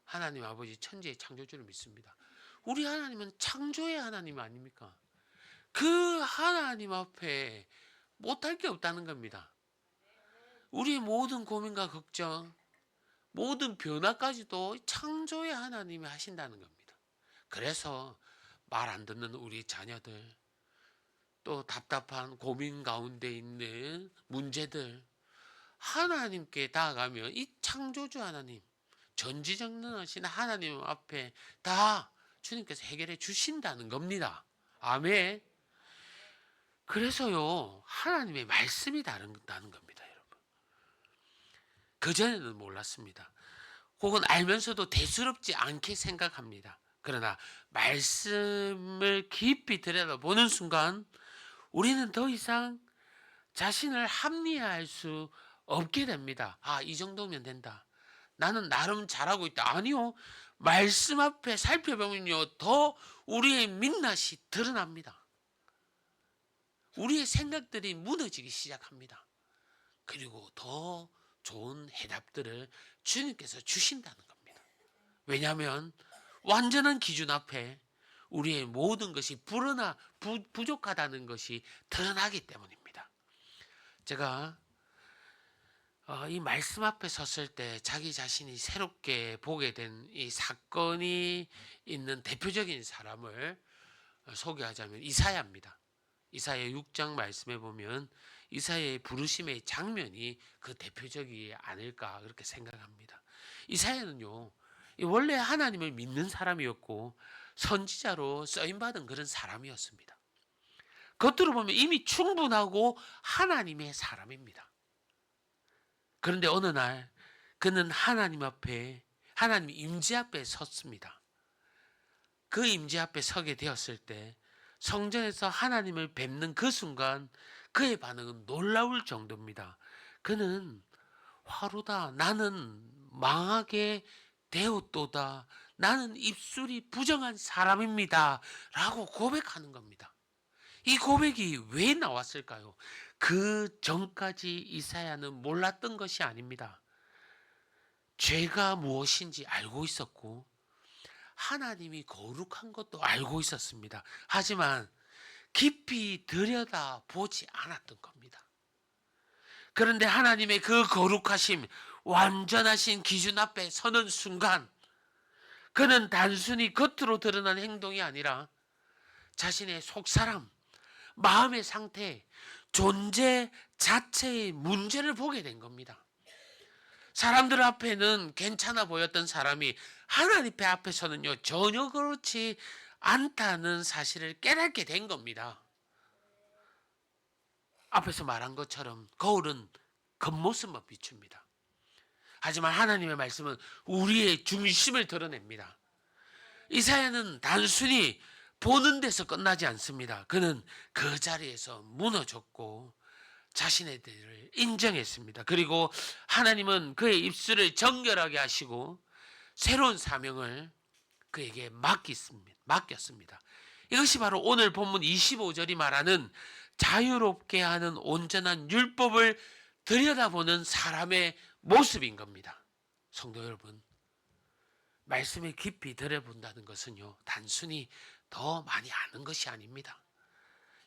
하나님 아버지 천지의 창조주를 믿습니다. 우리 하나님은 창조의 하나님 아닙니까? 그 하나님 앞에 못할 게 없다는 겁니다. 우리 모든 고민과 걱정, 모든 변화까지도 창조의 하나님이 하신다는 겁니다. 그래서 말 안 듣는 우리 자녀들, 또 답답한 고민 가운데 있는 문제들, 하나님께 다가가면 이 창조주 하나님, 전지전능하신 하나님 앞에 다 주님께서 해결해 주신다는 겁니다. 아멘. 그래서요, 하나님의 말씀이 다르다는 겁니다, 여러분. 그전에는 몰랐습니다. 혹은 알면서도 대수롭지 않게 생각합니다. 그러나 말씀을 깊이 들여다보는 순간 우리는 더 이상 자신을 합리화할 수 없게 됩니다. 아, 이 정도면 된다, 나는 나름 잘하고 있다. 아니요. 말씀 앞에 살펴보면요, 더 우리의 민낯이 드러납니다. 우리의 생각들이 무너지기 시작합니다. 그리고 더 좋은 해답들을 주님께서 주신다는 겁니다. 왜냐하면 완전한 기준 앞에 우리의 모든 것이 부족하다는 것이 드러나기 때문입니다. 제가 이 말씀 앞에 섰을 때 자기 자신이 새롭게 보게 된 이 사건이 있는 대표적인 사람을 소개하자면 이사야입니다. 이사야 6장 말씀에 보면 이사야의 부르심의 장면이 그 대표적이 아닐까 그렇게 생각합니다. 이사야는요, 원래 하나님을 믿는 사람이었고 선지자로 쓰임받은 그런 사람이었습니다. 겉으로 보면 이미 충분하고 하나님의 사람입니다. 그런데 어느 날 그는 하나님 임재 앞에 섰습니다. 그 임재 앞에 서게 되었을 때 성전에서 하나님을 뵙는 그 순간 그의 반응은 놀라울 정도입니다. 그는 화로다, 나는 망하게 되었도다, 나는 입술이 부정한 사람입니다 라고 고백하는 겁니다. 이 고백이 왜 나왔을까요? 그 전까지 이사야는 몰랐던 것이 아닙니다. 죄가 무엇인지 알고 있었고 하나님이 거룩한 것도 알고 있었습니다. 하지만 깊이 들여다보지 않았던 겁니다. 그런데 하나님의 그 거룩하심, 완전하신 기준 앞에 서는 순간 그는 단순히 겉으로 드러난 행동이 아니라 자신의 속사람, 마음의 상태, 존재 자체의 문제를 보게 된 겁니다. 사람들 앞에는 괜찮아 보였던 사람이 하나님 앞에서는요 전혀 그렇지 않다는 사실을 깨닫게 된 겁니다. 앞에서 말한 것처럼 거울은 겉모습만 비춥니다. 하지만 하나님의 말씀은 우리의 중심을 드러냅니다. 이사야는 단순히 보는 데서 끝나지 않습니다. 그는 그 자리에서 무너졌고 자신의 죄를 인정했습니다. 그리고 하나님은 그의 입술을 정결하게 하시고 새로운 사명을 그에게 맡겼습니다. 이것이 바로 오늘 본문 25절이 말하는 자유롭게 하는 온전한 율법을 들여다보는 사람의 모습인 겁니다. 성도 여러분, 말씀을 깊이 들여본다는 것은요 단순히 더 많이 아는 것이 아닙니다.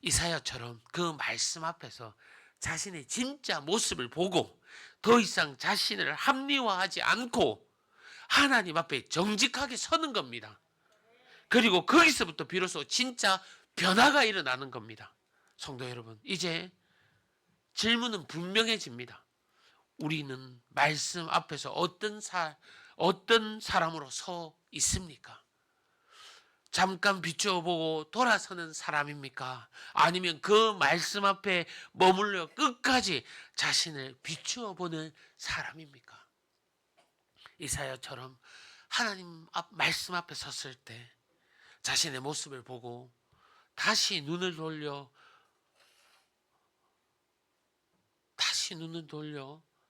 이사야처럼 그 말씀 앞에서 자신의 진짜 모습을 보고 더 이상 자신을 합리화하지 않고 하나님 앞에 정직하게 서는 겁니다. 그리고 거기서부터 비로소 진짜 변화가 일어나는 겁니다. 성도 여러분, 이제 질문은 분명해집니다. 우리는 말씀 앞에서 어떤 사람으로 서 있습니까? 잠깐 비추어보고 돌아서는 사람입니까? 아니면 그 말씀 앞에 머물러 끝까지 자신을 비추어보는 사람입니까? 이사야처럼 하나님 말씀 앞에 섰을 때 자신의 모습을 보고 다시 눈을 돌려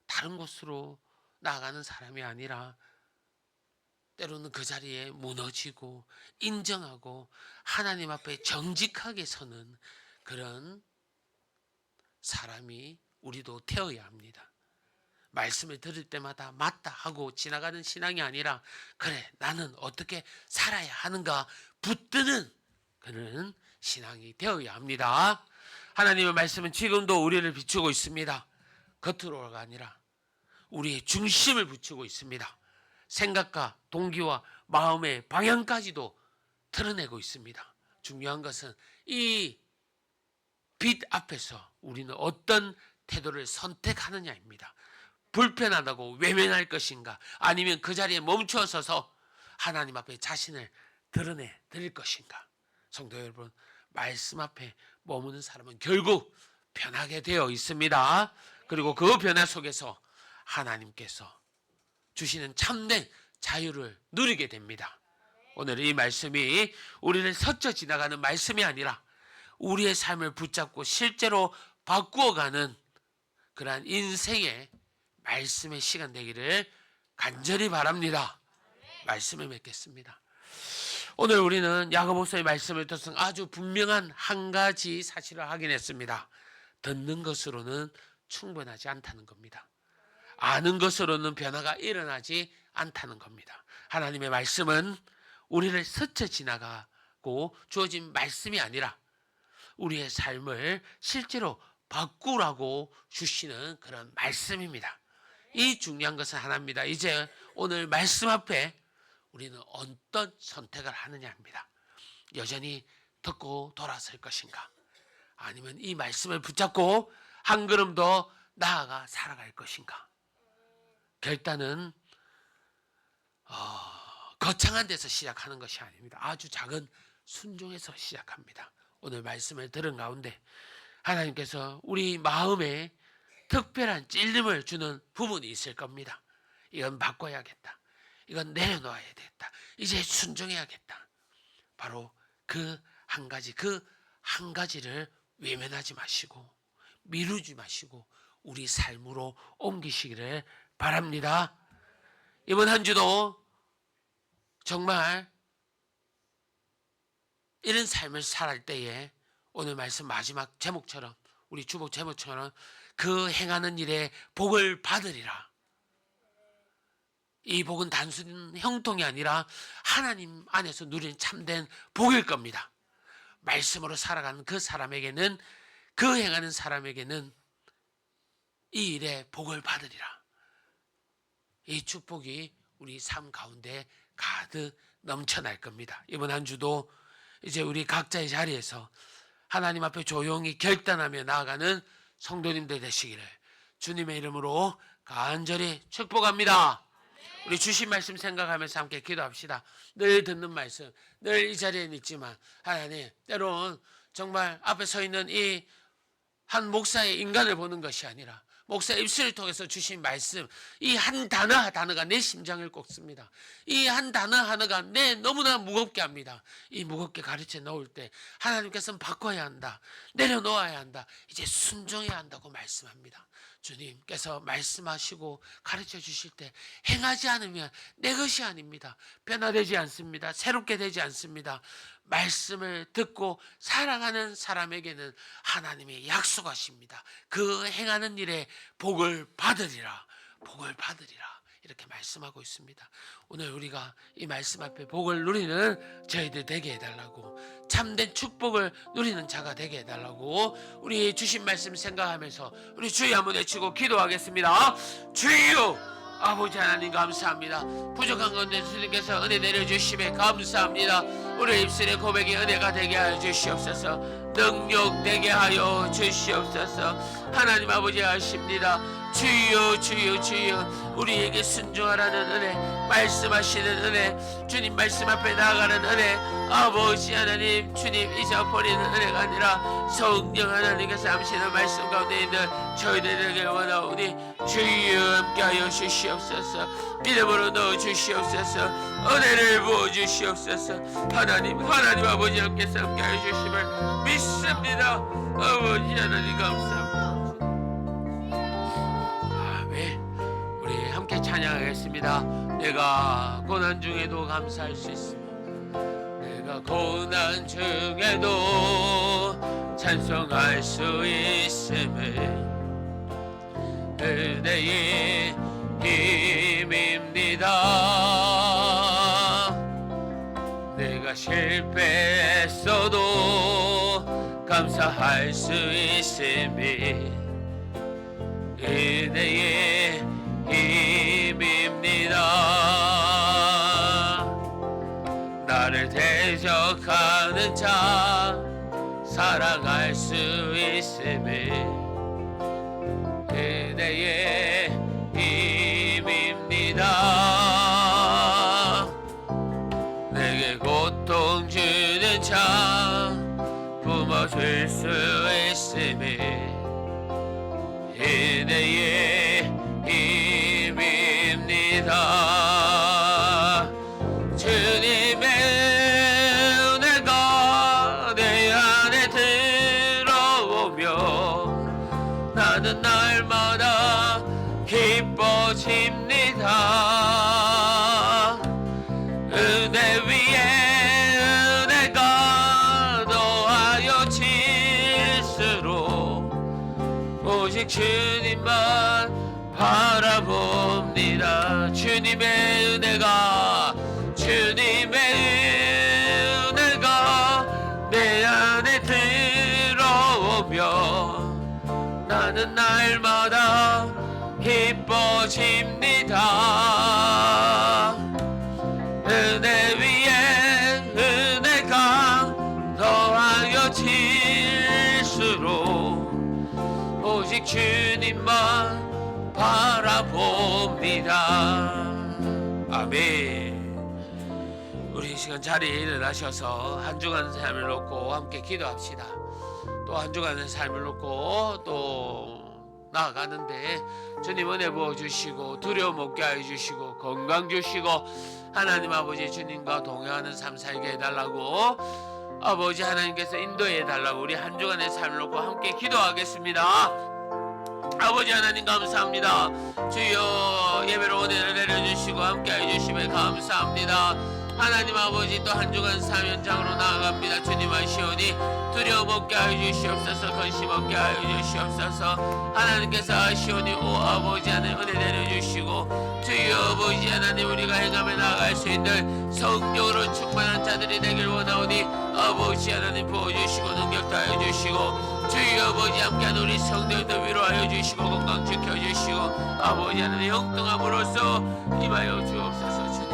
다른 곳으로 나아가는 사람이 아니라 때로는 그 자리에 무너지고 인정하고 하나님 앞에 정직하게 서는 그런 사람이 우리도 되어야 합니다. 말씀을 들을 때마다 맞다 하고 지나가는 신앙이 아니라 그래 나는 어떻게 살아야 하는가 붙드는 그런 신앙이 되어야 합니다. 하나님의 말씀은 지금도 우리를 비추고 있습니다. 겉으로가 아니라 우리의 중심을 비추고 있습니다. 생각과 동기와 마음의 방향까지도 드러내고 있습니다. 중요한 것은 이 빛 앞에서 우리는 어떤 태도를 선택하느냐입니다. 불편하다고 외면할 것인가 아니면 그 자리에 멈춰 서서 하나님 앞에 자신을 드러내 드릴 것인가. 성도 여러분, 말씀 앞에 머무는 사람은 결국 변하게 되어 있습니다. 그리고 그 변화 속에서 하나님께서 주시는 참된 자유를 누리게 됩니다. 오늘 이 말씀이 우리를 스쳐 지나가는 말씀이 아니라 우리의 삶을 붙잡고 실제로 바꾸어가는 그러한 인생의 말씀의 시간 되기를 간절히 바랍니다. 말씀을 맺겠습니다. 오늘 우리는 야고보서의 말씀을 통해서 아주 분명한 한 가지 사실을 확인했습니다. 듣는 것으로는 충분하지 않다는 겁니다. 아는 것으로는 변화가 일어나지 않다는 겁니다. 하나님의 말씀은 우리를 스쳐 지나가고 주어진 말씀이 아니라 우리의 삶을 실제로 바꾸라고 주시는 그런 말씀입니다. 이 중요한 것은 하나입니다. 이제 오늘 말씀 앞에 우리는 어떤 선택을 하느냐입니다. 여전히 듣고 돌아설 것인가? 아니면 이 말씀을 붙잡고 한 걸음 더 나아가 살아갈 것인가? 결단은 거창한 데서 시작하는 것이 아닙니다. 아주 작은 순종에서 시작합니다. 오늘 말씀을 들은 가운데 하나님께서 우리 마음에 특별한 찔림을 주는 부분이 있을 겁니다. 이건 바꿔야겠다. 이건 내려놓아야 되겠다. 이제 순종해야겠다. 바로 그 한 가지를 외면하지 마시고 미루지 마시고 우리 삶으로 옮기시기를 바랍니다. 이번 한 주도 정말 이런 삶을 살할 때에 오늘 말씀 마지막 제목처럼, 우리 주복 제목처럼 그 행하는 일에 복을 받으리라. 이 복은 단순 형통이 아니라 하나님 안에서 누리는 참된 복일 겁니다. 말씀으로 살아가는 그 사람에게는, 그 행하는 사람에게는 이 일에 복을 받으리라. 이 축복이 우리 삶 가운데 가득 넘쳐날 겁니다. 이번 한 주도 이제 우리 각자의 자리에서 하나님 앞에 조용히 결단하며 나아가는 성도님들 되시기를 주님의 이름으로 간절히 축복합니다. 우리 주신 말씀 생각하면서 함께 기도합시다. 늘 듣는 말씀, 늘 이 자리에 있지만 하나님, 때론 정말 앞에 서 있는 이 한 목사의 인간을 보는 것이 아니라 목사의 입술을 통해서 주신 말씀, 이 한 단어가 내 심장을 꺾습니다. 이 한 단어 하나가 내 너무나 무겁게 합니다. 이 무겁게 가르쳐 놓을 때 하나님께서는 바꿔야 한다, 내려놓아야 한다, 이제 순종해야 한다고 말씀합니다. 주님께서 말씀하시고 가르쳐 주실 때 행하지 않으면 내 것이 아닙니다. 변화되지 않습니다. 새롭게 되지 않습니다. 말씀을 듣고 살아가는 사람에게는 하나님이 약속하십니다. 그 행하는 일에 복을 받으리라, 복을 받으리라, 이렇게 말씀하고 있습니다. 오늘 우리가 이 말씀 앞에 복을 누리는 저희들 되게 해달라고, 참된 축복을 누리는 자가 되게 해달라고 우리 주신 말씀 생각하면서 우리 주여 한번 외치고 기도하겠습니다. 주여, 아버지 하나님 감사합니다. 부족한 건데 주님께서 은혜 내려주심에 감사합니다. 우리 입술의 고백이 은혜가 되게 하여 주시옵소서. 능력 되게 하여 주시옵소서. 하나님 아버지 하십니다. 주여, 주여, 주여, 우리에게 순종하라는 은혜, 말씀하시는 은혜, 주님 말씀 앞에 나아가는 은혜, 아버지 하나님, 주님 잊어버리는 은혜가 아니라 성령 하나님께서 하시는 말씀 가운데 있는 저희들에게 원하오니 주여 함께하여 주시옵소서. 믿음으로 넣어주시옵소서. 은혜를 부어주시옵소서. 하나님 아버지 함께서 함께하여 주심을 믿습니다. 아버지 하나님 감사합니다. 우리 함께 찬양하겠습니다. 내가 고난 중에도 감사할 수 있으며, 내가 고난 중에도 찬송할 수 있음을 은혜의 힘입니다. 내가 실패했어도 감사할 수 있음이 은혜의 힘입니다. 나를 대적하는 자 사랑할 수 있음을 은혜의 힘입니다. 내게 고통 주는 자 품어줄 수 있음을 은혜의 힘입니다. 주님의 은혜가 내 안에 들어오며 나는 날마다 기뻐집니다. 은혜 위에 은혜가 더하여 질수록 오직 주님만 바라봅니다. 주님의 은혜가 내 안에 들어오며 나는 날마다 기뻐집니다. 은혜 위에 은혜가 더하여 질수록 오직 주님만 바라봅니다. 아멘. 우리 이 시간 자리에 일어나셔서 한 주간의 삶을 놓고 함께 기도합시다. 또 한 주간의 삶을 놓고 또 나아가는데 주님 은혜 부어주시고 두려움 없게 하여 주시고 건강 주시고 하나님 아버지 주님과 동행하는 삶 살게 해달라고 아버지 하나님께서 인도해 달라고 우리 한 주간의 삶을 놓고 함께 기도하겠습니다. 아버지 하나님 감사합니다. 주여 예배로 은혜를 내려주시고 함께 해주심에 감사합니다. 하나님 아버지 또 한 주간 사면장으로 나아갑니다. 주님 하시오니 두려움 없게 하여 주시옵소서. 근심 없게 하여 주시옵소서. 하나님께서 하시오니 오 아버지 하나님 은혜 내려주시고 주여 아버지 하나님 우리가 행하며 나아갈 수 있는 성령으로 충만한 자들이 되길 원하오니 아버지 하나님 부어주시고 능력 다하여 주시고 주여 아버지 함께한 우리 성도들 위로하여 주시고 건강 지켜주시고 아버지 하나님 형통함으로써 임하여 주옵소서. 주님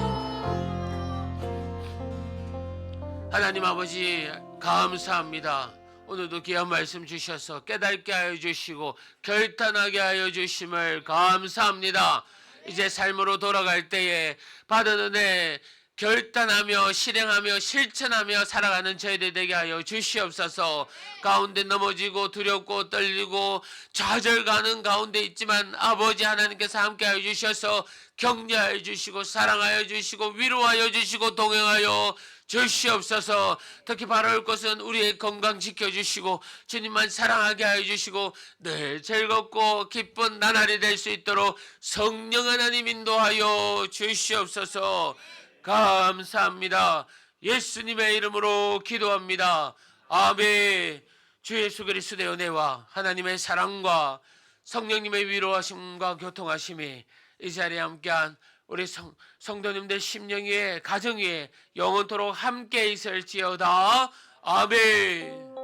하나님 아버지 감사합니다. 오늘도 귀한 말씀 주셔서 깨닫게 하여 주시고 결단하게 하여 주심을 감사합니다. 이제 삶으로 돌아갈 때에 받은 은혜 결단하며 실행하며 실천하며 살아가는 저희들 되게 하여 주시옵소서. 가운데 넘어지고 두렵고 떨리고 좌절가는 가운데 있지만 아버지 하나님께서 함께하여 주셔서 격려하여 주시고 사랑하여 주시고 위로하여 주시고 동행하여 주시옵소서. 특히 바라올 것은 우리의 건강 지켜주시고 주님만 사랑하게 하여 주시고 늘 즐겁고 기쁜 나날이 될 수 있도록 성령 하나님 인도하여 주시옵소서. 감사합니다. 예수님의 이름으로 기도합니다. 아멘. 주 예수 그리스도의 은혜와 하나님의 사랑과 성령님의 위로하심과 교통하심이 이 자리에 함께한 우리 성도님들 심령 위에 가정 위에 영원토록 함께 있을지어다. 아멘.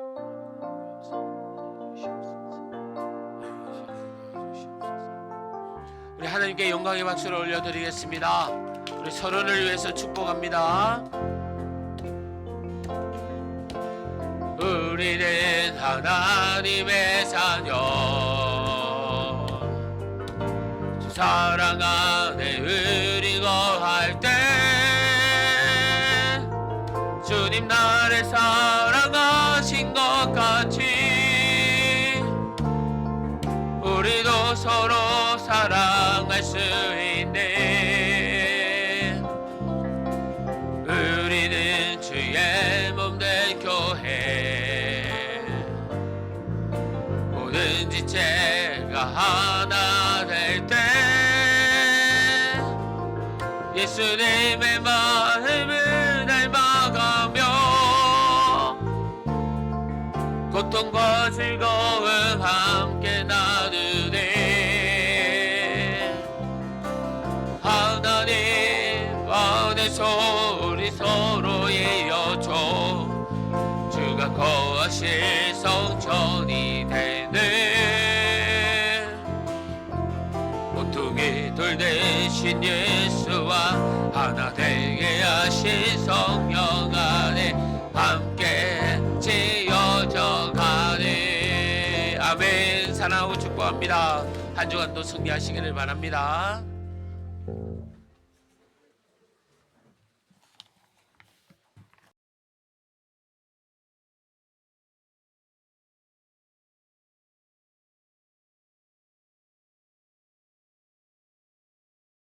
우리 하나님께 영광의 박수를 올려드리겠습니다. 우리 서로를 위해서 축복합니다. 우리는 하나님의 자녀 사랑 안에 의리 거할 때 주님 나를 사랑하신 것 같이 우리도 서로 사랑할 수 있네. 우리는 주의 몸된 교회 모든 지체가 하나 될 때 예수님의 마음을 닮아가며 고통과 즐거움 함께 나누네. 하나님 안에서 우리 서로의 여조 주가 거하실 성전이 되네. 모퉁이 돌 대신 예수와 하나 되게 하신 성령 안에 함께 지어져 가네. 아멘. 사랑하고 축복합니다. 한 주간도 승리하시기를 바랍니다.